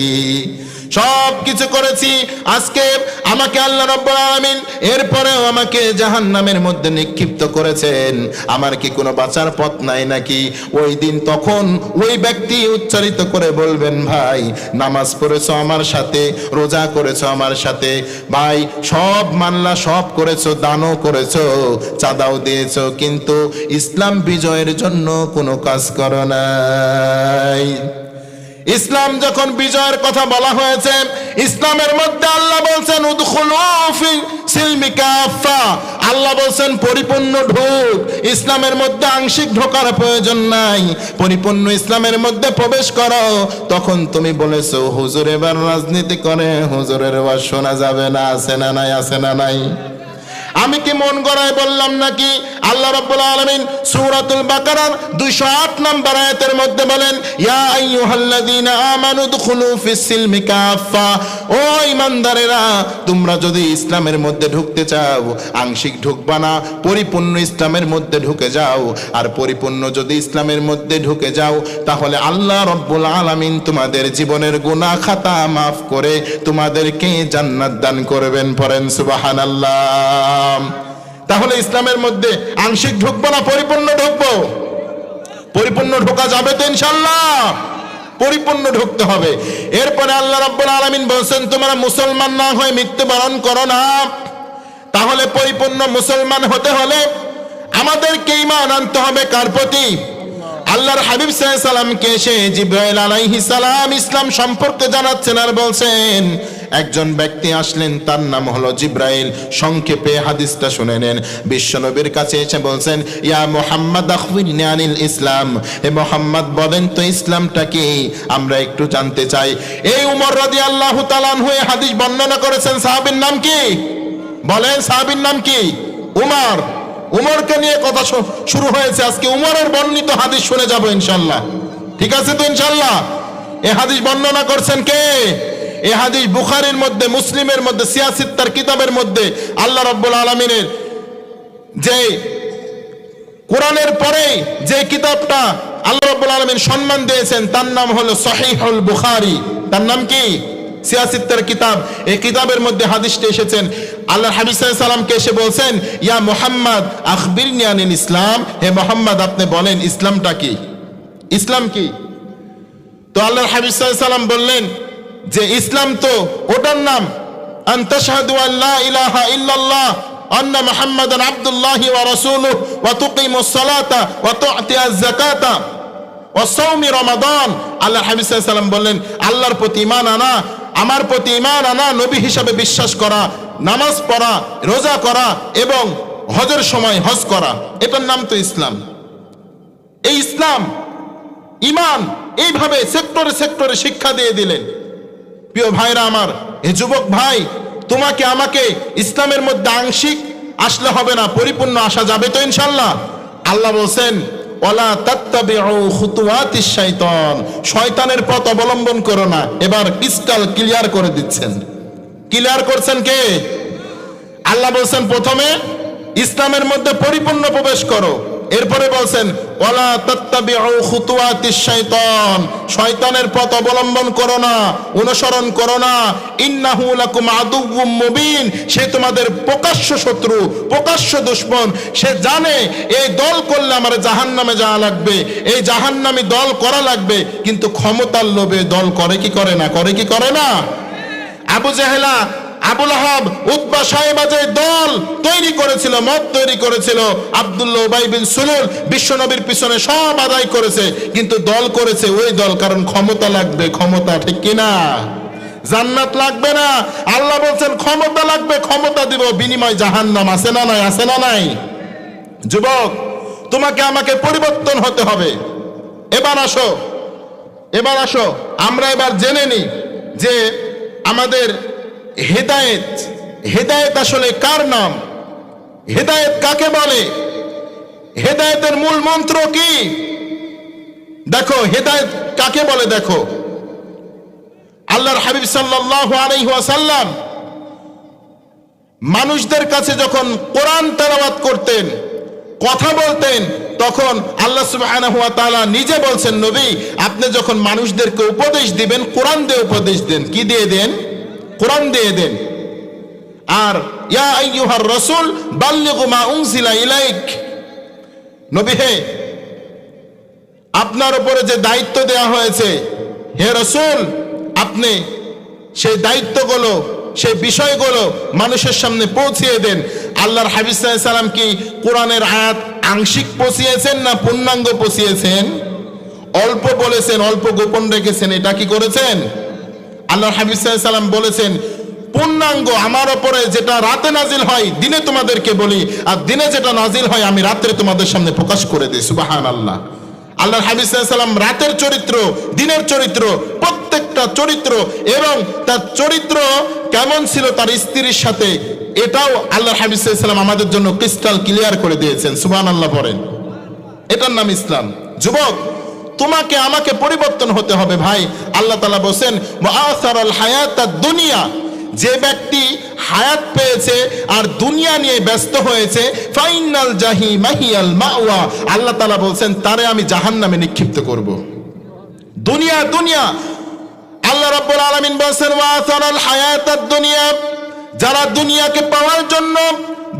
সব কিছু করেছি, আজকে আমাকে আল্লাহ রাব্বুল আলামিন এরপরেও আমাকে জাহান্নামের মধ্যে নিক্ষিপ্ত করেছেন, আমার কি কোনো বাঁচার পথ নাই নাকি? ওই দিন তখন ওই ব্যক্তি উচ্চারিত করে বলবেন, ভাই নামাজ পড়েছো আমার সাথে, রোজা করেছো আমার সাথে, ভাই সব মানলা, সব করেছো, দানও করেছো, চাঁদাও দিয়েছো, কিন্তু ইসলাম বিজয়ের জন্য কোনো কাজ করো নাই। ইসলাম যখন বিজয়ের কথা বলা হয়েছে, ইসলামের মধ্যে আল্লাহ বলছেন উদখুলু ফি সিলমি কাফা, আল্লাহ বলছেন পরিপূর্ণ ঢোক, ইসলামের মধ্যে আংশিক ঢোকার প্রয়োজন নাই, পরিপূর্ণ ইসলামের মধ্যে প্রবেশ করো। তখন তুমি বলেছো, হুজুর এবার রাজনীতি করে, হুজুরের ওয়াজ শোনা যাবে না, আছে না নাই? আছে না নাই? আমি কি মন গড়ায় বললাম নাকি? আল্লাহ রাব্বুল আলামিন সূরাতুল বাকারার 208 নম্বর আয়াতের মধ্যে বলেন, ইয়া আইয়ুহাল্লাযীনা আমানু দুখুলু ফিস সিলমি কাফা, ও ঈমানদারেরা তোমরা যদি ইসলামের মধ্যে ঢুকতে চাও, আংশিক ঢুকবা না, পরিপূর্ণ ইসলামের মধ্যে ঢুকে যাও। আর পরিপূর্ণ যদি ইসলামের মধ্যে ঢুকে যাও, তাহলে আল্লাহ রাব্বুল আলামিন তোমাদের জীবনের গুনাহ খাতা মাফ করে তোমাদেরকে জান্নাত দান করবেন। পড়েন সুবহানাল্লাহ। তাহলে ইসলামের মধ্যে আংশিক ঢুকবো না, পরিপূর্ণ ঢুকবো? পরিপূর্ণ ঢোকা যাবে তো ইনশাআল্লাহ? পরিপূর্ণ ঢুকতে হবে। এরপরে আল্লাহ রাব্বুল আলামিন বলেন, তোমরা মুসলমান না হয়ে মৃত্যুবরণ করো না। তাহলে পরিপূর্ণ মুসলমান হতে হলে আমাদেরকে ঈমান আনতে হবে কার প্রতি? আল্লাহর হাবিব সাল্লাল্লাহু আলাইহি সাল্লামকে এসে জিবরাইল আলাইহিস সালাম ইসলাম সম্পর্কে জানাচ্ছেন আর বলছেন, একজন ব্যক্তি আসলেন, তার নাম হলো জিবরাইল। সংক্ষেপে হাদিসটা শুনে নেন। বিশ্বনবীর কাছে এসে বলছেন, ইয়া মুহাম্মদ আখবিরনি আনিল ইসলাম, হে মুহাম্মদ বলেন তো ইসলামটা কি, আমরা একটু জানতে চাই। এই উমর রাদিয়াল্লাহু তাআলা আনহু এই হাদিস বর্ণনা করেছেন। সাহাবীর নাম কি? বলেন, সাহাবীর নাম কি? উমর। উমরকে নিয়ে কথা শুরু হয়েছে, আজকে উমরের বর্ণিত হাদিস শুনে যাব ইনশাআল্লাহ। ঠিক আছে তো ইনশাআল্লাহ? এই হাদিস বর্ণনা করছেন কে? এই হাদিস বুখারীর মধ্যে, মুসলিমের মধ্যে, সিয়াসিত্তার কিতাবের মধ্যে আল্লাহ রাব্বুল আলামিনের যে কোরআনের পরে যে কিতাবটা আল্লাহ রাব্বুল আলামিন সম্মান দিয়েছেন, তার নাম হলো সহিহুল বুখারী। তার নাম কি? সিয়াসিত্তার কিতাব। এই কিতাবের মধ্যে হাদিসটা এসেছেন, আল্লাহর হাবিব সাল্লাল্লাহু আলাইহি সাল্লামকে এসে বলছেন, ইয়া মুহাম্মদ আখবিরনি আনিল ইসলাম, হে মুহাম্মদ আপনি বলেন ইসলামটা কি? ইসলাম কি? তো আল্লাহর হাবিব সাল্লাল্লাহু আলাইহি সাল্লাম বললেন যে ইসলাম তো ওটার নাম, আন তাশহাদু আল্লা ইলাহা ইল্লাল্লাহ আন্না মুহাম্মাদান আবদুল্লাহি ওয়া রাসূলুহু ওয়া তুকিমুস সালাতা ওয়া তু'তিয়াজ যাকাতা ওয়া সাওমি রমাদান। আল্লাহর হাবিব সাল্লাল্লাহু আলাইহি সাল্লাম বললেন, আল্লাহর প্রতি ঈমান আনা, আমার প্রতি ঈমান আনা, নবী হিসাবে বিশ্বাস করা, নামাজ পড়া, রোজা করা এবং হজের সময় হজ করা, এটার নাম তো ইসলাম। এই ইসলাম, ঈমান, এইভাবে সেক্টরে সেক্টরে শিক্ষা দিয়ে দিলেন। প্রিয় ভাইরা আমার, এ যুবক ভাই, তোমাকে আমাকে ইসলামের মধ্যে আংশিক আসলে হবে না, পরিপূর্ণ আসা যাবে তো ইনশাআল্লাহ? আল্লাহ বলছেন ওয়ালা তাত্তাবিউ খুতুওয়াতিশ শাইতান, শয়তানের পথ অবলম্বন করো না। এবার ক্রিস্টাল ক্লিয়ার করে দিচ্ছেন। ক্লিয়ার করছেন কে? আল্লাহ বলছেন প্রথমে ইসলামের মধ্যে পরিপূর্ণ প্রবেশ করো, এরপরে বলছেন ওয়ালা তাত্তাবিউ খুতুওয়াতিশ শাইতান, শয়তানের পথ অবলম্বন করো না, অনুসরণ করো না। ইন্নাহু লাকুম আদুউম মুবিন, সে তোমাদের প্রকাশ্য শত্রু, প্রকাশ্য দুশমন। সে জানে এই দল করলে আমার জাহান্নামে যাওয়া লাগবে, এই জাহান্নামী দল করা লাগবে, কিন্তু ক্ষমতার লোভে দল করে কি করে না? করে কি করে না? আবু জেহেলা, আবু লাহাব, উতবা, সাইবা যে দল তৈরি করেছিল, মত তৈরি করেছিল, আব্দুল্লাহ, উবাই বিন সুলুল বিশ্বনবীর পিছনে সব আদায় করেছে, কিন্তু দল করেছে ওই দল, কারণ ক্ষমতা লাগবে। ক্ষমতা, ঠিক কিনা? জান্নাত লাগবে না। আল্লাহ বলছেন ক্ষমতা লাগবে, ক্ষমতা দিব, বিনিময় জাহান্নাম। আছে না নাই? আছে না নাই? যুবক, তোমাকে আমাকে পরিবর্তন হতে হবে। এবার আসো আমরা এবার জেনে নিই যে আমাদের হেদায়েত, হেদায়েত আসলে কার নাম? হেদায়েত কাকে বলে? হেদায়েতের মূল মন্ত্র কি? দেখো হেদায়েত কাকে বলে। দেখো আল্লাহর হাবিব সাল্লাল্লাহু আলাইহি ওয়াসাল্লাম মানুষদের কাছে যখন কোরআন তেলাওয়াত করতেন, কথা বলতেন, তখন আল্লাহ সুবহানাহু ওয়া তাআলা নিজে বলছেন, নবী আপনি যখন মানুষদেরকে উপদেশ দিবেন, কোরআন দিয়ে উপদেশ দেন। কি দিয়ে দেন? কোরআন দিয়ে দেন। আর ইয়া আইয়ুহার রাসূল বাল্লিগু মা উনজিলা ইলাইক, নবী হে, আপনার উপরে যে দায়িত্ব দেয়া হয়েছে, হে রাসূল আপনি সেই দায়িত্বগুলো, সেই বিষয়গুলো মানুষের সামনে পৌঁছিয়ে দেন। আল্লাহর হাবিব সাল্লাল্লাহু আলাইহি সাল্লাম কি কোরআনের আয়াত আংশিক পৌঁছিয়েছেন না পূর্ণাঙ্গ পৌঁছিয়েছেন? অল্প বলেছেন, অল্প গোপন রেখেছেন। এটা কি করেছেন? আল্লাহর হাবিব সাল্লাল্লাহু আলাইহি সাল্লাম বলেছেন পূর্ণাঙ্গ আমার উপরে যেটা রাতে নাজিল হয় দিনে তোমাদেরকে বলি, আর দিনে যেটা নাজিল হয় আমি রাত্রে তোমাদের সামনে প্রকাশ করে দিই। সুবহানাল্লাহ। আল্লাহর হাবিব সাল্লাল্লাহু আলাইহি সাল্লাম রাতের চরিত্র, দিনের চরিত্র, প্রত্যেকটা চরিত্র, এবং তার চরিত্র কেমন ছিল তার স্ত্রীর সাথে, এটাও আল্লাহর হাবিব সাল্লাল্লাহু আলাইহি সাল্লাম আমাদের জন্য ক্রিস্টাল ক্লিয়ার করে দিয়েছেন। সুবহানাল্লাহ পড়েন। এটার নাম ইসলাম। যুবক, তোমাকে আমাকে পরিবর্তন হতে হবে ভাই। আল্লাহ তাআলা বলেন ওয়াআসারাল হায়াতাদ দুনিয়া, যে ব্যক্তি হায়াত পেয়েছে আর দুনিয়া নিয়ে ব্যস্ত হয়েছে, ফাইনাল জাহিমা হিয়াল মাওয়া, আল্লাহ তাআলা বলছেন তারে আমি জাহান্নামে নিক্ষিপ্ত করব। দুনিয়া দুনিয়া, আল্লাহ রাব্বুল আলামিন বলেন ওয়াআসারাল হায়াতাদ দুনিয়া, যারা দুনিয়াকে পাওয়ার জন্য,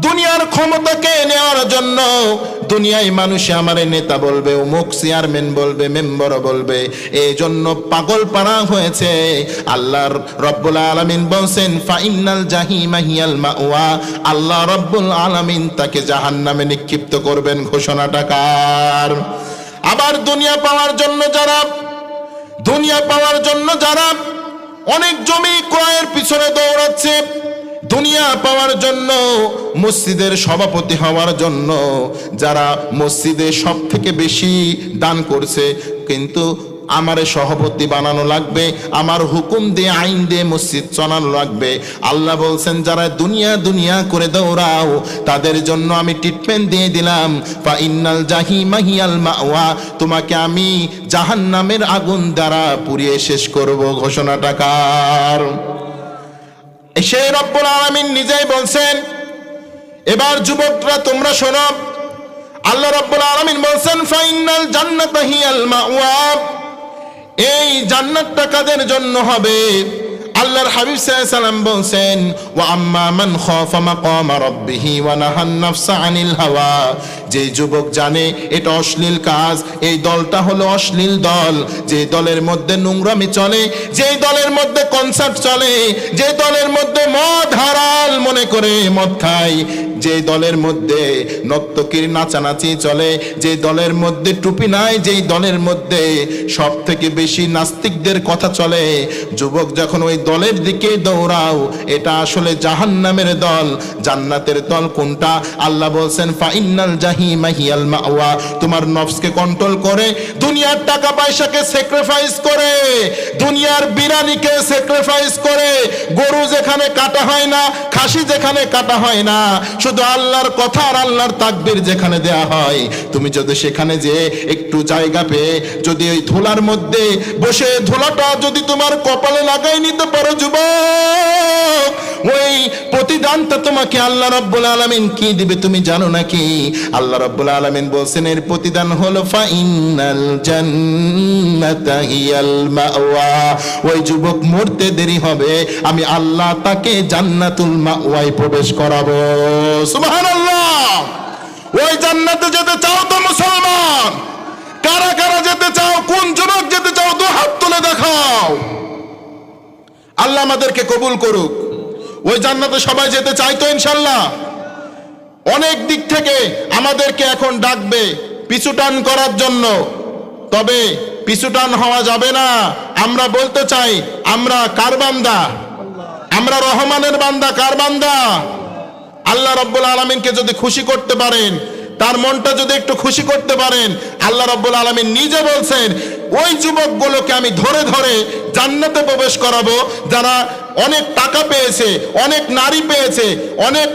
দুনিয়ার ক্ষমতাকে নেওয়ার জন্য, দুনিয়ায় মানুষে আমারে নেতা বলবে, অমুক চেয়ারম্যান বলবে, মেম্বার বলবে, এই জন্য পাগল পাড়া হয়েছে। আল্লাহর রব্বুল আলামিন বলছেন ফাইনাল জাহিমা হিয়াল মাওয়া, আল্লাহ রব্বুল আলামিন তাকে জাহান্নামে নিক্ষিপ্ত করবেন। ঘোষণাটা কার? আবার দুনিয়া পাওয়ার জন্য যারা অনেক জমি ক্রয়ের পিছনে দৌড়াচ্ছে, দুনিয়া পাওয়ার জন্য, মসজিদের সভাপতি হওয়ার জন্য যারা মসজিদে সব থেকে বেশি দান করছে, কিন্তু আমারে সভাপতি বানানো লাগবে, আমার হুকুম দিয়ে আইন দিয়ে মসজিদ চালানো লাগবে। আল্লাহ বলছেন যারা দুনিয়া দুনিয়া করে দৌড়াও তাদের জন্য আমি ট্রিটমেন্ট দিয়ে দিলাম, ফাইনাল জাহিমা হিয়াল মাওয়া, তোমাকে আমি জাহান্নামের আগুন দ্বারা পুড়িয়ে শেষ করব। ঘোষণাটা কার? সেই রব্বুল আলামিন নিজেই বলছেন। এবার যুবকরা তোমরা শোনো, আল্লাহ রব্বুল আলামিন বলছেন ফাইনাল জান্নাতা হিয়াল মাওয়া, এই জান্নাতটা কাদের জন্য হবে? আল্লাহর হাবিব সাল্লাল্লাহু আলাইহি সাল্লাম বলছেন ওয়া আম্মা মান খাফা মাকামা রাব্বিহি ওয়া নাহান নাফসা আনিল হাওয়া, যে যুবক জানে এটা অশ্লীল কাজ, এই দলটা হলো অশ্লীল দল, যে দলের মধ্যে নোংরামি চলে, যে দলের মধ্যে কনসার্ট চলে, যে দলের মধ্যে মদ হারাল মনে করে মদ খায়, যে দলের মধ্যে নর্তকীর নাচানাচি চলে, যে দলের মধ্যে টুপি নাই, যেই দলের মধ্যে সব থেকে বেশি নাস্তিকদের কথা চলে, যুবক যখন ওই দলের দিকে দৌড়াও, এটা আসলে জাহান্নামের দল। জান্নাতের দল কোনটা? আল্লাহ বলছেন ফাইনাল জাহিমা হিয়াল মাওয়া, তোমার নফসকে কন্ট্রোল করে, দুনিয়ার টাকা পয়সাকে স্যাক্রিফাইস করে, দুনিয়ার বিরানিকে স্যাক্রিফাইস করে, গরু যেখানে কাটা হয় না, খাসি যেখানে কাটা হয় না, শুধু আল্লাহর কথা আর আল্লাহর তাকবীর যেখানে দেয়া হয়, তুমি যদি সেখানে যে একটু জায়গা পেয়ে যদি ওই ধুলার মধ্যে বসে ধুলাটা যদি তোমার কপালে লাগাই নিতে পারো যুবক, ওই প্রতিদানটা তোমাকে আল্লাহ রাব্বুল আলামিন কি দিবে তুমি জানো নাকি? আল্লাহ রাব্বুল আলামিন বলছেন এর প্রতিদান হলো ফাইনাল জান্নাতা হিয়াল মাওয়া। ওই যুবক মরতে দেরি হবে, আমি আল্লাহ তাকে জান্নাতুল মাওয়ায় প্রবেশ করাবো। সুবহানাল্লাহ। ওই জান্নাতে যেতে চাও তো মুসলমান? কারা কারা যেতে চাও? কোন যুবক যেতে চাও? দু হাত তুলে দেখাও। আল্লাহ আমাদেরকে কবুল করুক। ওই জান্নাতে সবাই যেতে চাই তো ইনশাল্লাহ? অনেক দিক থেকে আমাদেরকে এখন ডাকবে পিছুটান করার জন্য, তবে পিছুটান হওয়া যাবে না। আমরা বলতে চাই আমরা কার বান্দা? আমরা রহমানের বান্দা। কার বান্দা? আল্লাহ রাব্বুল আলামিনকে যদি খুশি করতে পারেন, তার মনটা যদি একটু খুশি করতে পারেন, আল্লাহ রাব্বুল আলামিন নিজে বলছেন ওই যুবকগুলোকে আমি ধরে ধরে জান্নাতে প্রবেশ করাবো যারা অনেক টাকা পেয়েছে, অনেক নারী পেয়েছে। অনেক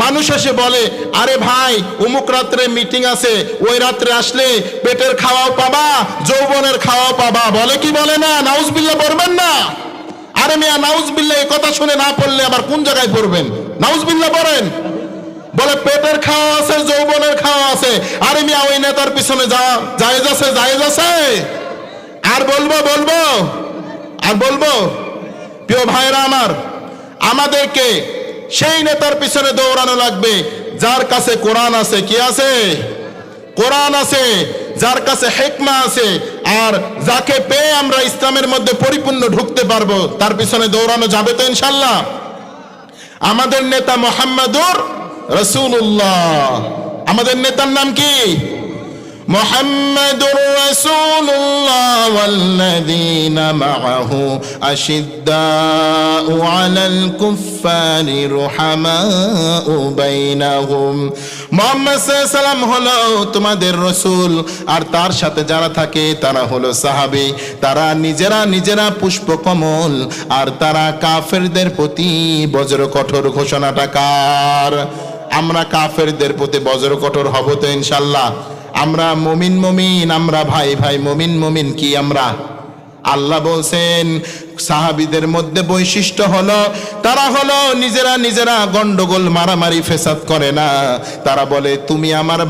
মানুষ এসে বলে আরে ভাই অমুক রাত্রে মিটিং আছে, ওই রাত্রে আসলে পেটের খাওয়াও পাবা, যৌবনের খাওয়াও পাবা। বলে কি বলে না? নাউজুবিল্লাহ পড়বেন না? আরে মিয়া নাউজুবিল্লাহ এই কথা শুনে না পড়লে আবার কোন জায়গায় পড়বেন? নাউজুবিল্লাহ পড়েন। বলে পেটের খাওয়া আছে, যৌবনের খাওয়া আছে। আরে মিয়া ওই নেতার পিছনে জায়েজ আছে, জায়েজ আছে। আর বলবো প্রিয় ভাইরা আমার, আমাদেরকে সেই নেতার পিছনে দৌড়ানো লাগবে যার কাছে কোরআন আছে। কি আছে? কোরআন আছে, যার কাছে হিকমা আছে, আর যাকে পেয়ে আমরা ইসলামের মধ্যে পরিপূর্ণ ঢুকতে পারবো, তার পিছনে দৌড়ানো যাবে তো ইনশাল্লাহ? আমাদের নেতা মুহাম্মাদুর রাসূলুল্লাহ। আমাদের নেতার নাম কি? মুহাম্মাদুর রাসূলুল্লাহ ওয়াল্লাযীনা মাআহু আশিদ্দাউ আলাল কুফফারি রুহামাউ বাইনাহুম। মুহাম্মদ সাল্লাল্লাহু আলাইহি ওয়াসাল্লাম হলো তোমাদের রাসূল, আর তার সাথে যারা থাকে তারা হলো সাহাবী। তারা নিজেরা পুষ্পকমল, আর তারা কাফেরদের প্রতি বজ্র কঠোর। ঘোষণাটা কার? আমরা কাফেরদের প্রতি বজ্র কঠোর হব তো ইনশাআল্লাহ? আমরা মুমিন, আমরা ভাই মুমিন কি আমরা? আল্লাহ বলছেন সাহাবীদের মধ্যে বৈশিষ্ট্য হলো তারা হলো নিজেরা গন্ডগোল মারামারি ফেসাদ করে না। তারা বলে তুমি আমার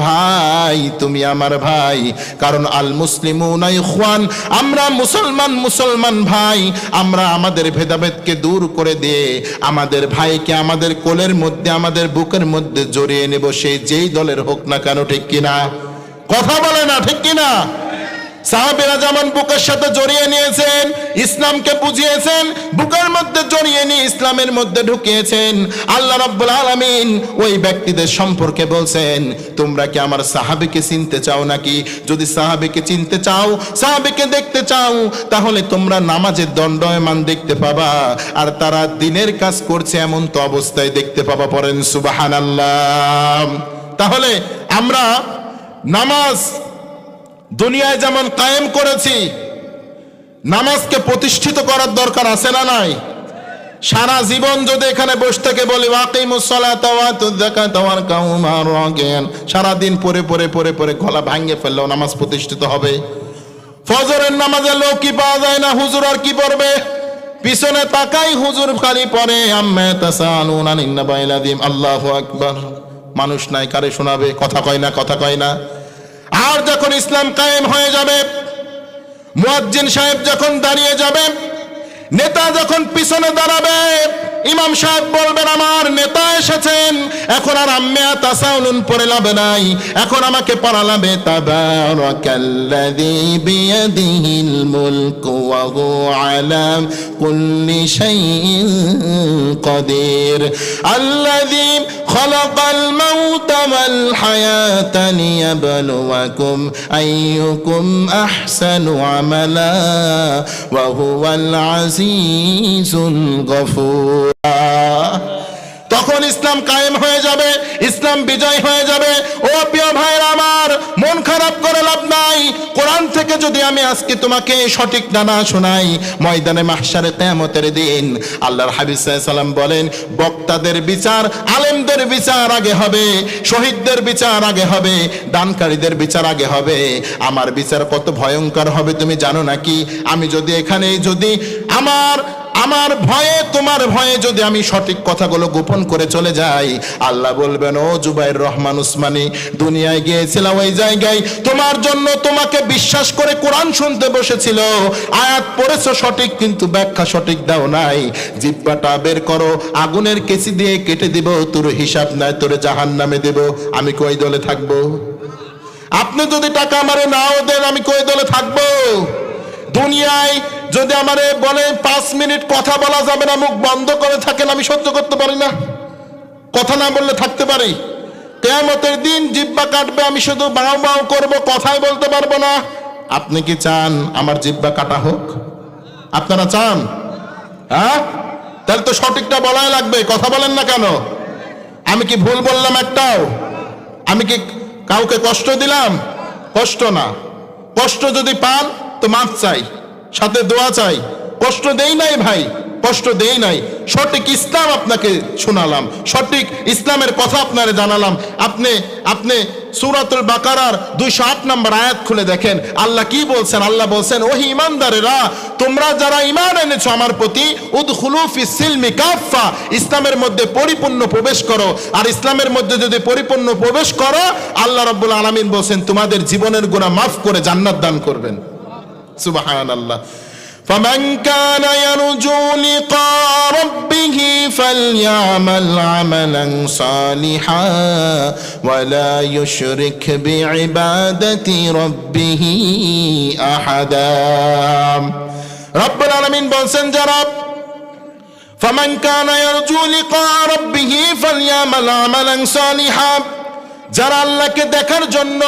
ভাই। কারণ আল মুসলিমুনা ইখওয়ান, আমরা মুসলমান ভাই। আমরা আমাদের ভেদাভেদকে দূর করে দিয়ে আমাদের ভাইকে আমাদের কোলের মধ্যে, আমাদের বুকের মধ্যে জড়িয়ে নেব, সেই যেই দলের হোক না কেন। ঠিক কিনা? কথা বলে না, ঠিক কিনা? সাহাবীরা যেমন বুকের সাথে জড়িয়ে নিয়েছেন, ইসলামকে বুঝিয়েছেন, বুকের মধ্যে জড়িয়ে নিয়ে ইসলামের মধ্যে ঢুকিয়েছেন। আল্লাহ রাব্বুল আলামিন ওই ব্যক্তিদের সম্পর্কে বলছেন তোমরা কি আমার সাহাবীকে চিনতে চাও নাকি? যদি সাহাবীকে চিনতে চাও, সাহাবীকে দেখতে চাও, তাহলে তোমরা নামাজের দণ্ডায়মান দেখতে পাবা, আর তারা দিনের কাজ করছে এমন তো অবস্থায় দেখতে পাবা। পড়েন সুবহানাল্লাহ। তাহলে আমরা নামাজ দুনিয়ায় যেমন কায়েম করেছি, নামাজকে প্রতিষ্ঠিত করার দরকার আছে না নাই? সারা জীবন যদি এখানে বসে থেকে বলি ওয়াকিমুস সালাতা ওয়া আতুয যাকাতা ওয়ারকাউ মা'আর রাকিঈন, সারা দিন পড়ে গলা ভাঙে ফেললেও নামাজ প্রতিষ্ঠিত হবে? ফজরের নামাজে লোক কি পাওয়া যায় না? হুজুর আর কি পড়বে? পিছনে তাকাই হুজুর খালি পড়ে আম্মা তাসালুন আনিন নাবাইল আযীম। আল্লাহু আকবার। মানুষ নাই, কারে শোনাবে? কথা কয় না। আর যখন ইসলাম কায়েম হয়ে যাবে, মুয়াজ্জিন সাহেব যখন দাঁড়িয়ে যাবে, নেতা যখন পিছনে দাঁড়াবে, ইমাম সাহেব বলবেন আমার নেতা এসেছেন, এখন আর আম্মা তাসাউলুন পড়ে লাভে নাই, এখন আমাকে পড়া লাগবে তাবারাকাল্লাযী বিয়াদিহিল মুলকু ওয়া হুয়া আলা কুল্লি শাইইন কাদির আল্লাযী খালাকাল মাউতা ওয়াল হায়াতা লিয়াবলুয়াকুম আইয়ুকুম আহসানু আমালা ওয়া হুয়াল আজিজুল গফুর। তখন ইসলাম কায়েম হয়ে যাবে, ইসলাম বিজয় হয়ে যাবে। ও প্রিয় ভাইরা আমার, মন খারাপ করে লাভ নাই। কোরআন থেকে যদি আমি আজকে তোমাকে সঠিক ডানা শোনাই, ময়দানে মাহশারে কিয়ামতের দিন আল্লাহর হাবিব সাল্লাল্লাহু আলাইহি সাল্লাম বলেন, বক্তাদের বিচার, আলেমদের বিচার আগে হবে, শহীদদের বিচার আগে হবে, দানকারীদের বিচার আগে হবে। আমার বিচার কত ভয়ঙ্কর হবে তুমি জানো নাকি? আমি যদি এখানে যদি আমার ভয়ে, তোমার ভয়ে যদি আমি সঠিক কথাগুলো গোপন করে চলে যাই, আল্লাহ বলবেন, ও জুবাইর রহমান উসমানী, দুনিয়ায় গিয়েছিলাম ওই জায়গায় তোমার জন্য, তোমাকে বিশ্বাস করে কোরআন শুনতে বসেছিল, আয়াত পড়েছো সঠিক, কিন্তু ব্যাখ্যা সঠিক দাও নাই, জিহ্বাটা বের করো, আগুনের কেচি দিয়ে কেটে দিব, তোর হিসাব নাই, তোর জাহান্নামে দেব। আমি কই দলে থাকবো? আপনি যদি টাকা আমারে নাও দেন, আমি কই দলে থাকবো? দুনিয়ায় যদি আমারে বলে 5 মিনিট কথা বলা যাবে না, মুখ বন্ধ করে থাকেন, আমি সহ্য করতে পারি না, কথা না বললে থাকতে পারি। কিয়ামতের দিন জিহ্বা কাটবে, আমি শুধু বাউ বাউ করব, কথাই বলতে পারবো না। আপনি কি চান আমার জিহ্বা কাটা হোক? আপনারা চান? হ্যাঁ, তাহলে তো সঠিকটা বলাই লাগবে, কথা বলেন না কেন? আমি কি ভুল বললাম একটাও? আমি কি কাউকে কষ্ট দিলাম? কষ্ট না। কষ্ট যদি পান তো মাফ চাই, সাথে দোয়া চাই। কষ্ট দেই নাই ভাই, কষ্ট দেই নাই, সঠিক ইসলাম আপনাকে শোনালাম, সঠিক ইসলামের কথা আপনারে জানালাম। আপনি সূরাতুল বাকারার 208 নম্বর আয়াত খুলে দেখেন, আল্লাহ কি বলছেন? আল্লাহ বলছেন, ওহি ঈমানদারেরা, তোমরা যারা ঈমান এনেছো আমার প্রতি, উদখুলু ফিস সিলমি কাফা, ইসলামের মধ্যে পরিপূর্ণ প্রবেশ করো। আর ইসলামের মধ্যে যদি পরিপূর্ণ প্রবেশ করো, আল্লাহ রাব্বুল আলামিন বলছেন তোমাদের জীবনের গুনাহ মাফ করে জান্নাত দান করবেন। সুবহানাল্লাহ। فمن كان يرجو لقاء ربه فليعمل عملا صالحا ولا يشرك بعبادة ربه أحدا। رب العالمين বলছেন, যারা فمن كان يرجو لقاء ربه فليعمل عملا صالحا, যারা আল্লাহকে দেখার জন্য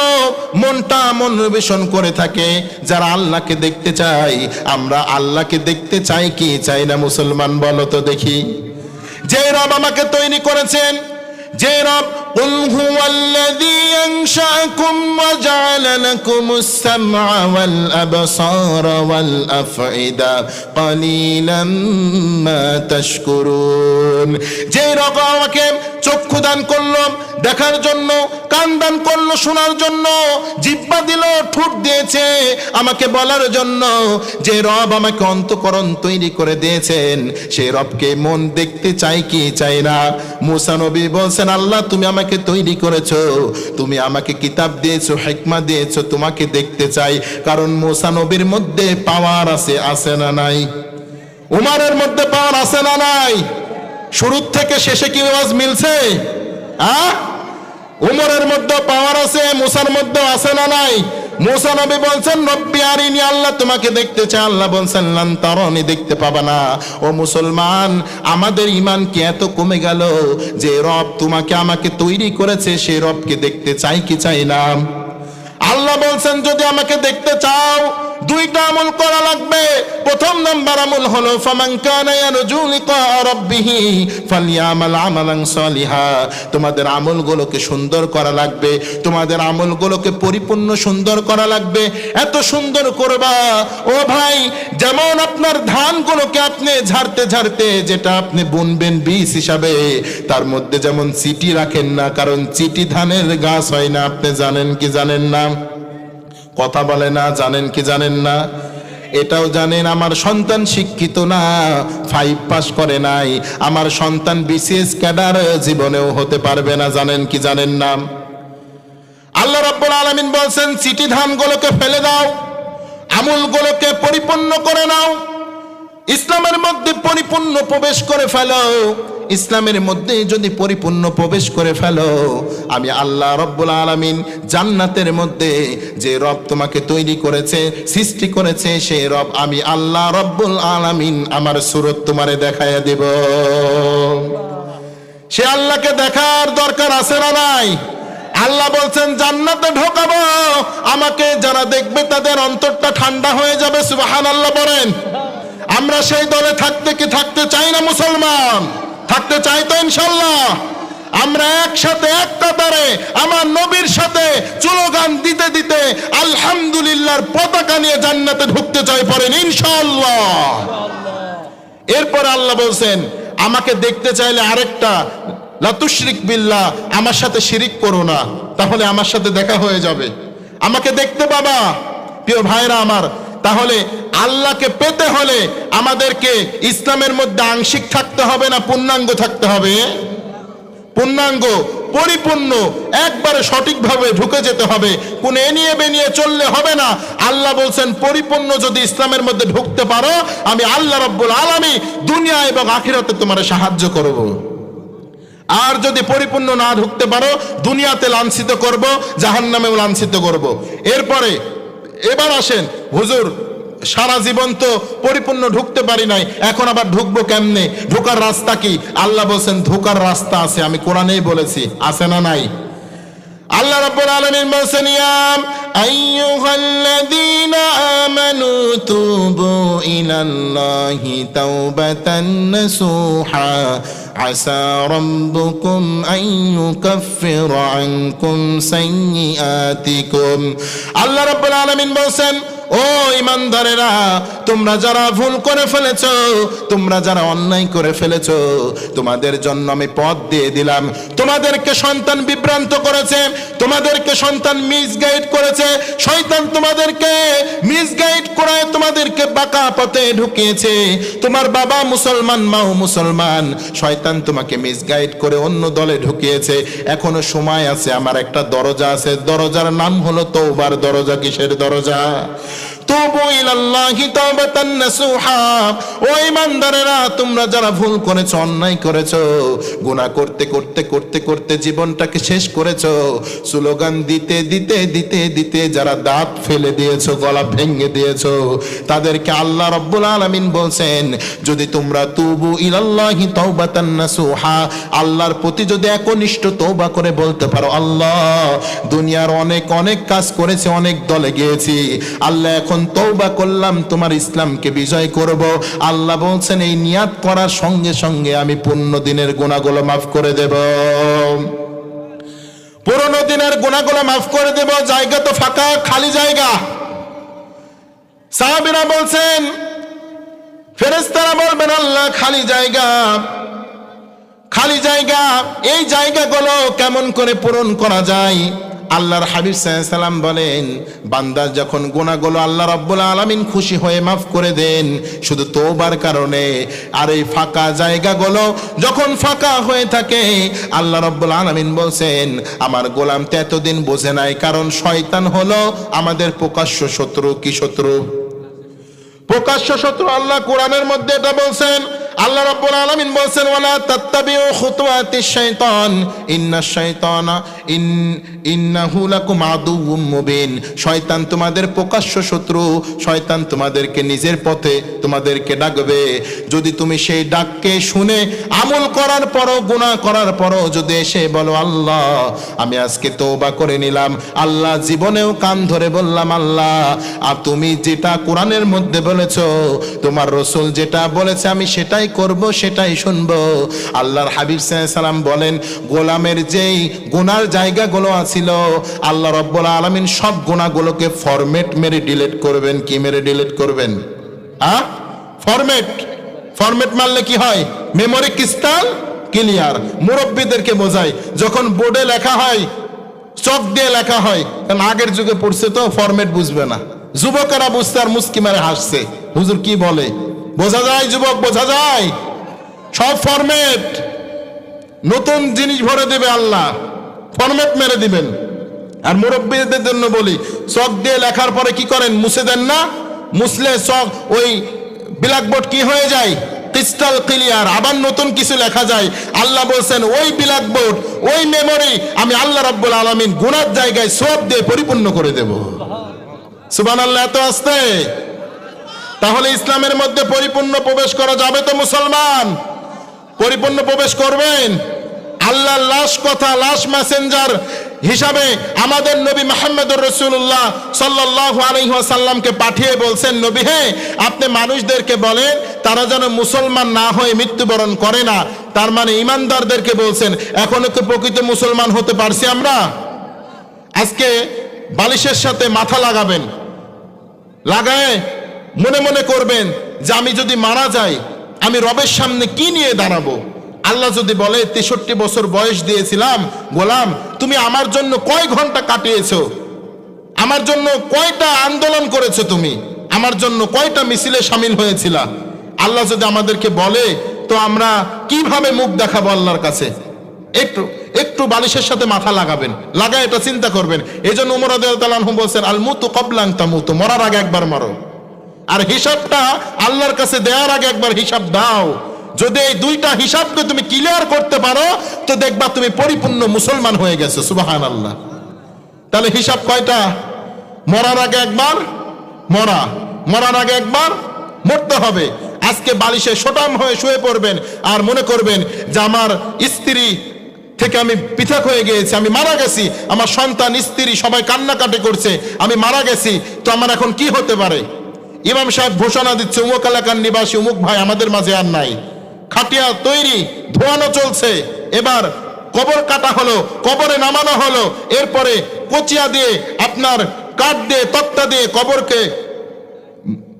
মনটা মনোনিবেশন করে থাকে, যারা আল্লাহকে দেখতে চায়, আমরা আল্লাহকে দেখতে চাই কি চাই না মুসলমান বলো তো দেখি? যে রব আমাকে তৈরি করেছেন, যে রব قل هو الذي أنشأكم وجعل لكم السمع والأبصار والأفئدة قليلا ما تشكرون, যে রব আমাকে চক্ষু দান করলো দেখার জন্য, কান দান করলো শোনার জন্য, জিহ্বা দিল, ঠোঁট দিয়েছে আমাকে বলার জন্য, যে রব আমাকে অন্তঃকরণ তৈরি করে দিয়েছেন, সেই রবকে মন দেখতে চাই কি চাই না? মুসা নবী বলছেন, আল্লাহ তুমি আমাকে তৈরি করেছো, তুমি আমাকে কিতাব দিয়েছো, হিকমা দিয়েছো, তোমাকে দেখতে চাই। কারণ মুসা নবীর মধ্যে পাওয়ার আছে না নাই? উমারের মধ্যে পাওয়ার আছে না নাই? শুরু থেকে শেষে কি আওয়াজ মিলছে? উমরের মধ্যে পাওয়ার আছে, মুসার মধ্যে আছে না নাই? মুসা নবী বলছেন, রব্বি আরিনি, আল্লাহ তোমাকে দেখতে চাই। আল্লাহ বলছেন, লান তারানি, দেখতে পাবা না। ও মুসলমান, আমাদের ঈমান কি এত কমে গেল যে রব তোমাকে আমাকে তৈরি করেছে সেই রবকে দেখতে চাই কি চাই না? আল্লাহ বলছেন, যদি আমাকে দেখতে চাও দুইটা আমল করা লাগবে। প্রথম নাম্বার আমল হলো ফামান কানা ইয়ারজু লিকা রাব্বিহি ফালইয়ামাল আমালান সালিহা, তোমাদের আমলগুলোকে সুন্দর করা লাগবে, তোমাদের আমলগুলোকে পরিপূর্ণ সুন্দর করা লাগবে। এত সুন্দর করবা ও ভাই, যেমন আপনার ধানগুলোকে আপনি ঝাড়তে ঝাড়তে যেটা আপনি বুনবেন বীজ হিসাবে, তার মধ্যে যেমন চিটি রাখেন না, কারণ চিটি ধানের গাছ হয় না। আপনি জানেন কি জানেন না? কথা বলে না, জানেন কি জানেন না? এটাও জানেন আমার সন্তান শিক্ষিত না, 5 পাস করে নাই, আমার সন্তান বিসিএস ক্যাডার জীবনেও হতে পারবে না। জানেন কি জানেন না? আল্লাহ রাব্বুল আলামিন বলছেন, চিটি ধানগুলোকে ফেলে দাও, আমলগুলোকে পরিপূর্ণ করে নাও, ইসলামের মধ্যে পরিপূর্ণ প্রবেশ করে ফেলো। ইসলামের মধ্যে যদি পরিপূর্ণ প্রবেশ করে ফেলো, আমি আল্লাহ রব্বুল আলামিন জান্নাতের মধ্যে যে রব তোমাকে তৈরি করেছে, সৃষ্টি করেছে, সেই রব আমি আল্লাহ রব্বুল আলামিন আমার সূরত তোমারে দেখাইয়া দেব। সে আল্লাহকে দেখার দরকার আছে না নাই? আল্লাহ বলছেন, জান্নাতে ঢোকাবো, আমাকে যারা দেখবে তাদের অন্তরটা ঠান্ডা হয়ে যাবে। সুবহানাল্লাহ বলেন। আমরা সেই দলে থাকতে কি থাকতে চাই না মুসলমান? থাকতে চাই তো ইনশাআল্লাহ। আমরা একসাথে এক কাতারে আমার নবীর সাথে স্লোগান দিতে দিতে আলহামদুলিল্লাহর পতাকা নিয়ে জান্নাতে ঢুকতে চাই, পড়েন ইনশাআল্লাহ। এরপর আল্লাহ বলছেন আমাকে দেখতে চাইলে আরেকটা, লা তুশরিক বিল্লাহ, আমার সাথে শিরিক করো না, তাহলে আমার সাথে দেখা হয়ে যাবে, আমাকে দেখতে পাবা। প্রিয় ভাইরা আমার, তাহলে আল্লাহকে পেতে হলে আমাদেরকে ইসলামের মধ্যে আংশিক থাকতে হবে না পূর্ণাঙ্গ থাকতে হবে? পূর্ণাঙ্গ, পরিপূর্ণ, একবারে সঠিকভাবে ঢুকে যেতে হবে, কোন এনিয়ে বেনিয়ে চললে হবে না। আল্লাহ বলছেন পরিপূর্ণ যদি ইসলামের মধ্যে ঢুকতে পারো, আমি আল্লাহ রাব্বুল আলামিন দুনিয়া এবং আখিরাতে তোমার সাহায্য করব। আর যদি পরিপূর্ণ না ঢুকতে পারো, দুনিয়াতে লাঞ্ছিত করব, জাহান্নামেও লাঞ্ছিত করব। এরপরে এবার আসেন, হুজুর সারা জীবন তো পরিপূর্ণ ঢুকতে পারি নাই, এখন আবার ঢুকবো কেমনে, ঢোকার রাস্তা কি? আল্লাহ বলছেন ঢোকার রাস্তা আছে, আমি কোরআনেই বলেছি, আছে না নাই? আল্লাহ রাব্বুল আলামিন বলছেন ইয়া আইয়ুহাল্লাযীনা আমানু তুবু ইলাল্লাহি তাওবাতান নাসুহা আসা রাব্বুকুম আন ইউকাফফিরা আনকুম সাইয়্যাতিকুম। আল্লাহ রাব্বুল আলামিন বলছেন ও ইমানদারেরা, তোমরা যারা ভুল করে ফেলেছো, তোমরা যারা অন্যায় করে ফেলেছো, তোমাদের জন্য আমি পথ দিয়ে দিলাম। তোমাদেরকে সন্তান বিভ্রান্ত করেছে, তোমাদেরকে সন্তান মিসগাইড করেছে, শয়তান তোমাদেরকে মিসগাইড করে তোমাদেরকে বাঁকা পথে ঢুকিয়েছে। তোমার বাবা মুসলমান, মাও মুসলমান, শয়তান তোমাকে মিসগাইড করে অন্য দলে ঢুকিয়েছে। এখনো সময় আছে, আমার একটা দরজা আছে, দরজার নাম হলো তওবার দরজা। কিসের দরজা? তুবু ইলাল্লাহি তাওবাতান নাসুহা। ও ইমানদারেরা, তোমরা যারা ভুল করেছো, অন্যায় করেছো, গুনাহ করতে করতে করতে করতে জীবনটাকে শেষ করেছো, স্লোগান দিতে দিতে দিতে দিতে যারা দাঁত ফেলে দিয়েছো, গলা ভেঙে দিয়েছো, তাদেরকে আল্লাহ রাব্বুল আলামিন বলছেন যদি তোমরা তুবু ইলাল্লাহি তাওবাতান নাসুহা, আল্লাহর প্রতি যদি একনিষ্ঠ তওবা করে বলতে পারো, আল্লাহ দুনিয়ার অনেক অনেক কাজ করেছে, অনেক দলে গিয়েছি, আল্লাহ এখন তওবা করলাম তোমার ইসলামকে বিজয় করব। আল্লাহ বলছেন এই নিয়াত করার সঙ্গে সঙ্গে আমি পুরনো দিনের গুনাহগুলো মাফ করে দেব, পুরনো দিনের গুনাহগুলো মাফ করে দেব। জায়গা তো ফাঁকা, খালি জায়গা। সাহাবীরা বলছেন, ফেরেশতারা বলবেন আল্লাহ খালি জায়গা, খালি জায়গা, এই জায়গাগুলো কেমন করে পূরণ করা যায়? আল্লাহর হাবিব সাল্লাল্লাহু আলাইহি সাল্লাম বলেন, বান্দা যখন গুনাহগুলো আল্লাহ রাব্বুল আলামিন খুশি হয়ে মাফ করে দেন শুধু তওবার কারণে, আর এই ফাঁকা জায়গাগুলো যখন ফাঁকা হয়ে থাকে, আল্লাহ রাব্বুল আলামিন বলছেন আমার গোলাম তো এতদিন বোঝে নাই, কারণ শয়তান হলো আমাদের প্রকাশ্য শত্রু। কি শত্রু? প্রকাশ্য শত্রু। আল্লাহ কোরআনের মধ্যে এটা বলছেন। আল্লাহ রাব্বুল আলামিন বলছেন ওয়ালা তাত্তাবিউ খুতুওয়াতিশ শাইতান ইন্নাশ শাইতানা ইন্নাহু লাকুম আদুউম মুবিন। শয়তান তোমাদের প্রকাশ্য শত্রু, শয়তান তোমাদেরকে নিজের পথে তোমাদেরকে ডাকবে। যদি তুমি সেই ডাককে শুনে আমল করার পরও, গুনাহ করার পরও যদি এসে বলো আল্লাহ আমি আজকে তওবা করে নিলাম, আল্লাহ জীবনেও কান ধরে বললাম আল্লাহ আর তুমি যেটা কোরআনের মধ্যে বলেছো, তোমার রাসূল যেটা বলেছে আমি সেটাই করব, সেটাই শুনবো। আল্লাহর হাবিব সাল্লাল্লাহু আলাইহি সাল্লাম বলেন গোলামের যেই গুনার জায়গাগুলো আছিল আল্লাহ রাব্বুল আলামিন সব গুনাহগুলোকে ফরম্যাট মেরে ডিলিট করবেন। কি মেরে ডিলিট করবেন? ফরম্যাট। ফরম্যাট মারলে কি হয়? Memory crystal clear. মুরব্বীদেরকে বোঝায়, যখন বোর্ডে লেখা হয় চক দিয়ে লেখা হয়, কারণ আগের যুগে পড়ছে তো ফরম্যাট বুঝবে না। যুবকেরা বুঝতে আর মুস্কি মারে হাসছে, হুজুর কি বলে? বোঝা যায় যুবক, বোঝা যায়। সব ফরম্যাট, নতুন জিনিস ভরে দেবে আল্লাহ, ফরম্যাট মেরে দিবেন। আর মুরব্বীদের জন্য বলি, চক দিয়ে লেখার পরে কি করেন? মুছে দেন না? মুছলে চক ওই ব্ল্যাকবোর্ড কি হয়ে যায়? ক্রিস্টাল ক্লিয়ার, আবার নতুন কিছু লেখা যায়। আল্লাহ বলছেন ওই ব্ল্যাকবোর্ড, ওই মেমরি আমি আল্লাহ রাব্বুল আলামিন গুনার জায়গায় সব দিয়ে পরিপূর্ণ করে দেব। সুবহানাল্লাহ। এত আসতে তাহলে ইসলামের মধ্যে পরিপূর্ণ প্রবেশ করা যাবে তো? মুসলমান পরিপূর্ণ প্রবেশ করবেন। আল্লাহর লাশ কথা, লাশ মেসেঞ্জার হিসাবে আমাদের নবী মুহাম্মদুর রাসূলুল্লাহ সাল্লাল্লাহু আলাইহি ওয়াসাল্লামকে পাঠিয়ে বলছেন, নবী হে আপনি মানুষদেরকে বলেন তারা যেন মুসলমান না হয়ে মৃত্যুবরণ করে না। তার মানে ইমানদারদেরকে বলছেন এখনো তো প্রকৃত মুসলমান হতে পারছি আমরা? আজকে বালিশের সাথে মাথা লাগাবেন, লাগায় মনে মনে করবেন যে আমি যদি মারা যাই আমি রবের সামনে কি নিয়ে দাঁড়াবো। আল্লাহ যদি বলে 63 বছর বয়স দিয়েছিলাম গোলাম, তুমি আমার জন্য কয় ঘন্টা কাটিয়েছো, আমার জন্য কয়টা আন্দোলন করেছো, তুমি আমার জন্য কয়টা মিছিলে শামিল হয়েছিলা। আল্লাহ যদি আমাদেরকে বলে তো আমরা কিভাবে মুখ দেখাবো আল্লাহর কাছে? একটু একটু বালিশের সাথে মাথা লাগাবেন, লাগায় এটা চিন্তা করবেন। এই জন্য উমর রাদিয়াল্লাহু আনহু বলছেন আল মুতু ক্বাবলা আন তামুতু, মরার আগে একবার মরো, আর হিসাবটা আল্লাহর কাছে দেওয়ার আগে একবার হিসাব দাও। যদি এই দুইটা হিসাবকে তুমি ক্লিয়ার করতে পারো তো দেখবা তুমি পরিপূর্ণ মুসলমান হয়ে গেছো। সুবহানাল্লাহ। তাহলে হিসাব কয়টা? মরার আগে একবার মরা, মরার আগে একবার মরতে হবে। আজকে বালিশে শোটাম হয়ে শুয়ে পড়বেন আর মনে করবেন যে আমার স্ত্রী থেকে আমি পৃথক হয়ে গিয়েছি, আমি মারা গেছি, আমার সন্তান স্ত্রী সবাই কান্নাকাটি করছে, আমি মারা গেছি, তো আমার এখন কি হতে পারে? ইমাম সাহেব ঘোষণা দিচ্ছে উমুক এলাকার নিবাসী উমুক ভাই আমাদের মাঝে আর নাই, খাটিয়া তৈরি, ধোয়ানো চলছে, এবার কবর কাটা হলো, কবরে নামানো হলো, এরপরে কচিয়া দিয়ে আপনার কাঠ দিয়ে তক্তা দিয়ে কবরকে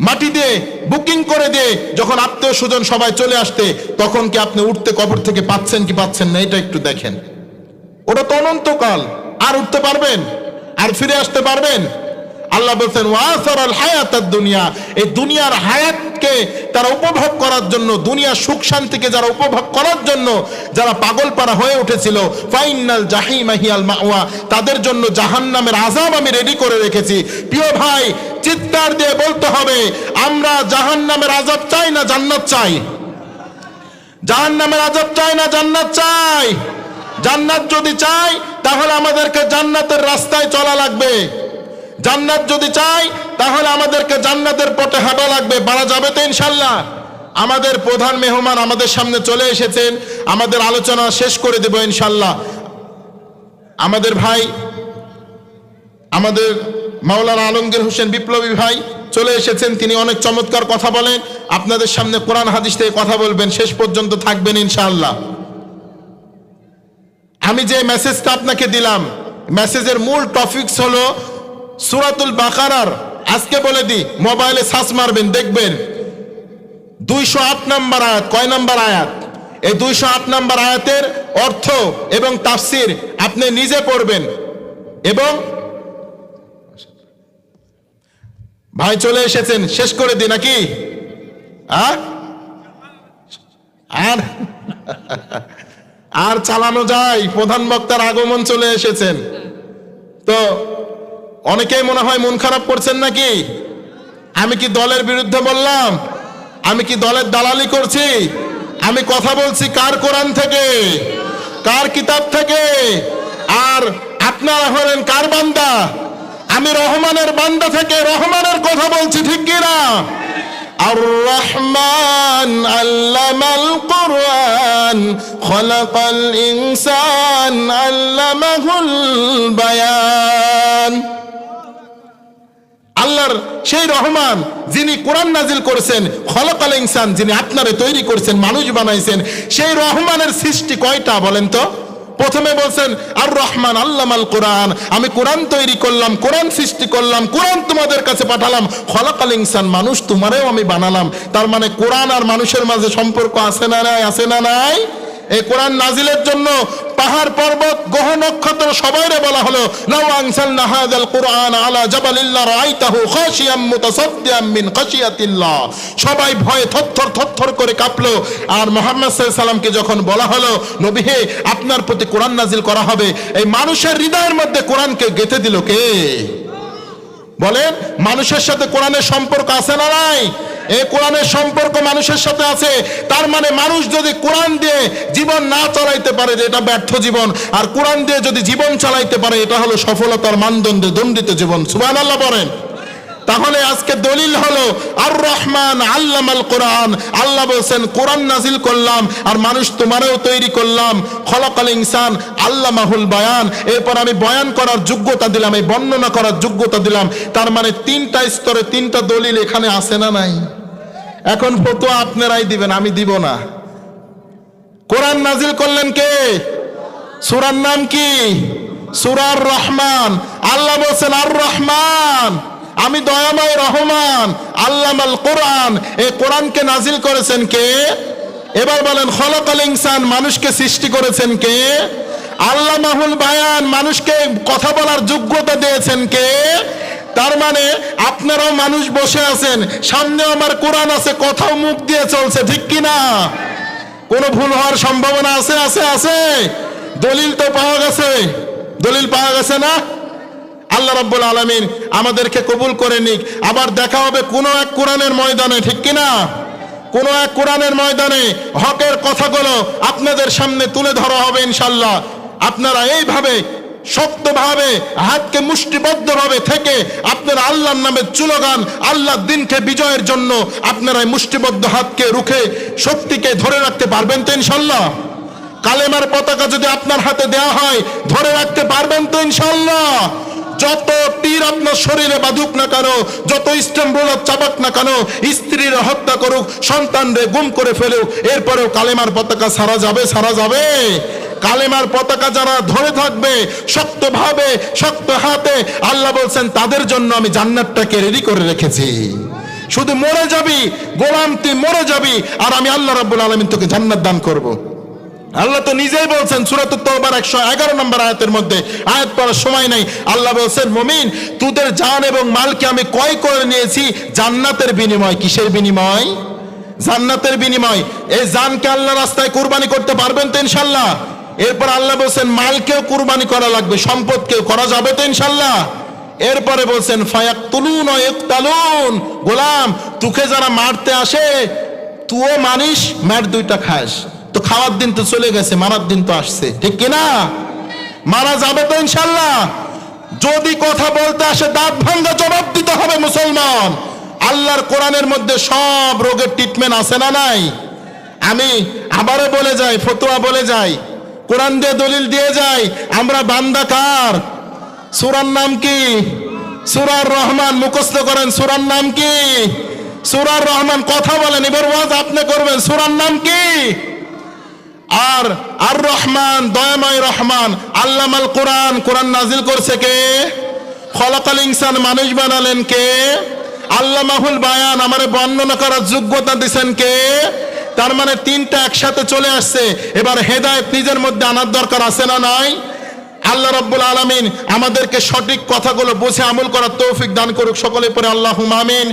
মাটি দিয়ে বুকিং করে দিয়ে যখন আত্মীয় স্বজন সবাই চলে আসতে, তখন কি আপনি উঠতে কবর থেকে পাচ্ছেন কি পাচ্ছেন না এটা একটু দেখেন। ওটা তো অনন্তকাল, আর উঠতে পারবেন? আর ফিরে আসতে পারবেন? আল্লাহ বলছেন ওয়াসারাল হায়াতাদ দুনিয়া, এই দুনিয়ার হায়াতকে তারা উপভোগ করার জন্য, দুনিয়ার সুখ শান্তিকে যারা উপভোগ করার জন্য যারা পাগলপাড়া হয়ে উঠেছিল, ফাইনাল জাহিমা হিয়াল মাওয়া, তাদের জন্য জাহান্নামের আযাব আমি রেডি করে রেখেছি। প্রিয় ভাই, চিৎকার দিয়ে বলতে হবে আমরা জাহান্নামের আযাব চাই না জান্নাত চাই? জাহান্নামের আযাব চাই না জান্নাত চাই? জান্নাত যদি চাই তাহলে আমাদেরকে জান্নাতের রাস্তায় চলা লাগবে। জান্নাত যদি চাই তাহলে আমাদেরকে জান্নাতের পথে হাঁটা লাগবে। পারা যাবে তো ইনশাল্লাহ? আমাদের প্রধান মেহমান আমাদের সামনে চলে এসেছেন, আমাদের আলোচনা শেষ করে দেব ইনশাল্লাহ। আমাদের ভাই, আমাদের মাওলানা আলমগীর হোসেন বিপ্লবী ভাই চলে এসেছেন, তিনি অনেক চমৎকার কথা বলেন, আপনাদের সামনে কোরআন হাদিস থেকে কথা বলবেন, শেষ পর্যন্ত থাকবেন ইনশাআল্লাহ। আমি যে মেসেজটা আপনাকে দিলাম, মেসেজের মূল টপিকস হলো সূরাতুল বাকারার, আজকে বলে দিই, মোবাইলে সার্চ মারবেন দেখবেন 208 নম্বর আয়াত। কয় নম্বর আয়াত? এই 208 নম্বর আয়াতের অর্থ এবং তাফসির আপনি নিজে পড়বেন। এবং ভাই চলে এসেছেন, শেষ করে দিই নাকি? আর আর চালানো যায়? প্রধান বক্তার আগমন চলে এসেছেন তো অনেকেই মনে হয় মন খারাপ করছেন নাকি? আমি কি দলের বিরুদ্ধে বললাম? আমি কি দলের দালালি করছি? আমি কথা বলছি কার কোরআন থেকে, কার কিতাব থেকে। আর আপনারা হলেন কার বান্দা? আমি রহমানের বান্দা থেকে রহমানের কথা বলছি, ঠিক কিনা? আর রহমান আল্লামাল কুরআন খলাকাল ইনসান আল্লামাহুল বায়ান। আল্লাহর সেই রহমান যিনি কোরআন নাজিল করেছেন, খলাকাল ইনসান যিনি আপনারে তৈরি করেছেন, মানুষ বানাইছেন, সেই রহমানের সৃষ্টি কয়টা বলেন তো? প্রথমে বলছেন আর রহমান আল্লামাল কোরআন, আমি কোরআন তৈরি করলাম, কোরআন সৃষ্টি করলাম, কোরআন তোমাদের কাছে পাঠালাম। খলাকাল ইনসান, মানুষ তোমারেও আমি বানালাম। তার মানে কোরআন আর মানুষের মাঝে সম্পর্ক আছে না নাই? আছে না নাই? এই কোরআন নাজিলের জন্য পাহাড় পর্বত গ্রহ নক্ষত্র সবাইরে বলা হলো লাউ আনসালনা হাযাল কুরআন আলা জাবালিন লারাআইতাহু খাশিয়াম মুতাসাদ্দিয়াম মিন খাশিয়াতিল্লাহ। সবাই ভয়ে থরথর করে কাঁপলো। আর মুহাম্মদ সাল্লাল্লাহু আলাইহি সাল্লামকে যখন বলা হলো নবী হে আপনার প্রতি কোরআন নাজিল করা হবে, এই মানুষের হৃদয়ের মধ্যে কোরআনকে গেঁথে দিল কে? বলেন, মানুষের সাথে কোরআনের সম্পর্ক আছে না নাই? এই কোরআনের সম্পর্ক মানুষের সাথে আছে। তার মানে মানুষ যদি কোরআন দিয়ে জীবন না চালাইতে পারে এটা ব্যর্থ জীবন, আর কোরআন দিয়ে যদি জীবন চালাইতে পারে এটা হলো সফলতার মানদণ্ডে দণ্ডিত জীবন। সুবহানাল্লাহ বলেন। তাহলে আজকে দলিল হলো আর রহমান আল্লামাল কোরআন। আল্লাহ বলছেন কোরআন নাজিল করলাম আর মানুষ তোমারও তৈরি করলাম। খলাকাল ইনসান আল্লামাহুল বায়ান, এরপর আমি বয়ান করার যোগ্যতা দিলাম, এই বর্ণনা করার যোগ্যতা দিলাম। তার মানে তিনটা স্তরে তিনটা দলিল এখানে আছে না নাই? এখন ফতোয়া আপনারাই দিবেন, আমি দিব না। কোরআন নাজিল করলেন কে? সূরার নাম কি? সূরার রহমান। আল্লাহ বলছেন আর রহমান, আমি দয়াময় রহমান। আল্লামাল কোরআন, এই কোরআনকে নাজিল করেছেন কে? এবার বলেন খলাকাল ইনসান, মানুষকে সৃষ্টি করেছেন কে? আল্লামাহুল বায়ান, মানুষকে কথা বলার যোগ্যতা দিয়েছেন কে? তার মানে আপনারাও মানুষ বসে আছেন, সামনে আমার কোরআন আছে, কথাও মুখ দিয়ে চলছে, ঠিক কি না? কোনো ভুল হওয়ার সম্ভাবনা আছে? আছে আছে। দলিল তো পাওয়া গেছে, দলিল পাওয়া গেছে না? আল্লাহ রাব্বুল আলামিন আমাদেরকে কবুল করে নিক। আবার দেখা হবে কোনো এক কোরআনের ময়দানে, ঠিক কি না? কোনো এক কোরআনের ময়দানে হকের কথাগুলো আপনাদের সামনে তুলে ধরা হবে ইনশাআল্লাহ। আপনারা এইভাবে শক্তভাবে হাতকে মুষ্টিবদ্ধভাবে থেকে আপনারা আল্লাহর নামে চুলোগান, আল্লাহর দিনকে বিজয়ের জন্য আপনারা মুষ্টিবদ্ধ হাতকে রুখে শক্তিকে ধরে রাখতে পারবেন তো ইনশাআল্লাহ? কালেমার পতাকা যদি আপনার হাতে দেওয়া হয়, ধরে রাখতে পারবেন তো ইনশাআল্লাহ? যত তীর আপনার শরীরে বাঁধুক না কেন, যত ইস্টাম্বুলার চাপাক না কেন, স্ত্রীর হত্যা করুক, সন্তানরে গুম করে ফেলুক, এরপরেও কালেমার পতাকা সারা যাবে? সারা যাবে? কালেমার পতাকা যারা ধরে থাকবে শক্তভাবে, শক্ত হাতে, আল্লাহ বলছেন তাদের জন্য আমি জান্নাতটাকে রেডি করে রেখেছি। শুধু মরে যাবি গোলাম, তুই মরে যাবি, আর আমি আল্লাহ রাব্বুল আলামিন তোকে জান্নাত দান করব। আল্লাহ তো নিজেই বলছেন সূরাতুত তাওবার 111 নম্বর আয়াতের মধ্যে, আয়াত পড়ার সময় নাই, আল্লাহ বলছেন মুমিন, তোদের জান এবং মালকে আমি ক্রয় করে নিয়েছি জান্নাতের বিনিময়। কিসের বিনিময়? জান্নাতের বিনিময়। এই জানকে আল্লাহ রাস্তায় কুরবানি করতে পারবেন তো ইনশাআল্লাহ? এরপর আল্লাহ বলছেন মালকেও কুরবানি করা লাগবে, সম্পদকেও করা যাবে তো ইনশাআল্লাহ? এরপরে বলছেন ফায়াকতুলুন ওয়া ইকতালুন, গোলাম তোকে যারা মারতে আসে তুইও মানিস, মার দুইটা খাস, তো খাওয়ার দিন তো চলে গেছে, মারার দিন তো আসছে, ঠিক কিনা? মারা যাবে তো ইনশাআল্লাহ? যদি কথা বলতে আসে দাঁত ভাঙ্গা জবাব দিতে হবে মুসলমান। আল্লাহর কোরআনের মধ্যে সব রোগের ট্রিটমেন্ট আছে না নাই? আমি আবারও বলে যাই, ফতোয়া বলে যাই, কোরআন দিয়ে দলিল দিয়ে যাই, আমরা বান্দা কার? সূরার নাম কি? সূরার রহমান। মুখস্থ করেন, সূরার নাম কি? সূরার রহমান। কথা বলেন, এবার ওয়াজ আপনি করবেন, সূরার নাম কি? আর আর রহমান, দয়াময় রহমান। আল্লামাল কোরআন, কোরআন নাজিল করছে কে? খলাকাল ইনসান, মানুষ বানালেন কে? আল্লামাহুল বায়ান, আমারে বর্ণনা করার যোগ্যতা দিবেন কে? তার মানে তিনটা একসাথে চলে আসছে। এবার হেদায়েত নিজের মধ্যে আনার দরকার আছে না নাই? আল্লাহ রাব্বুল আলামিন আমাদেরকে সঠিক কথাগুলো বুঝে আমল করার তৌফিক দান করুক। সকলে পড়ে আল্লাহুম্মা আমিন।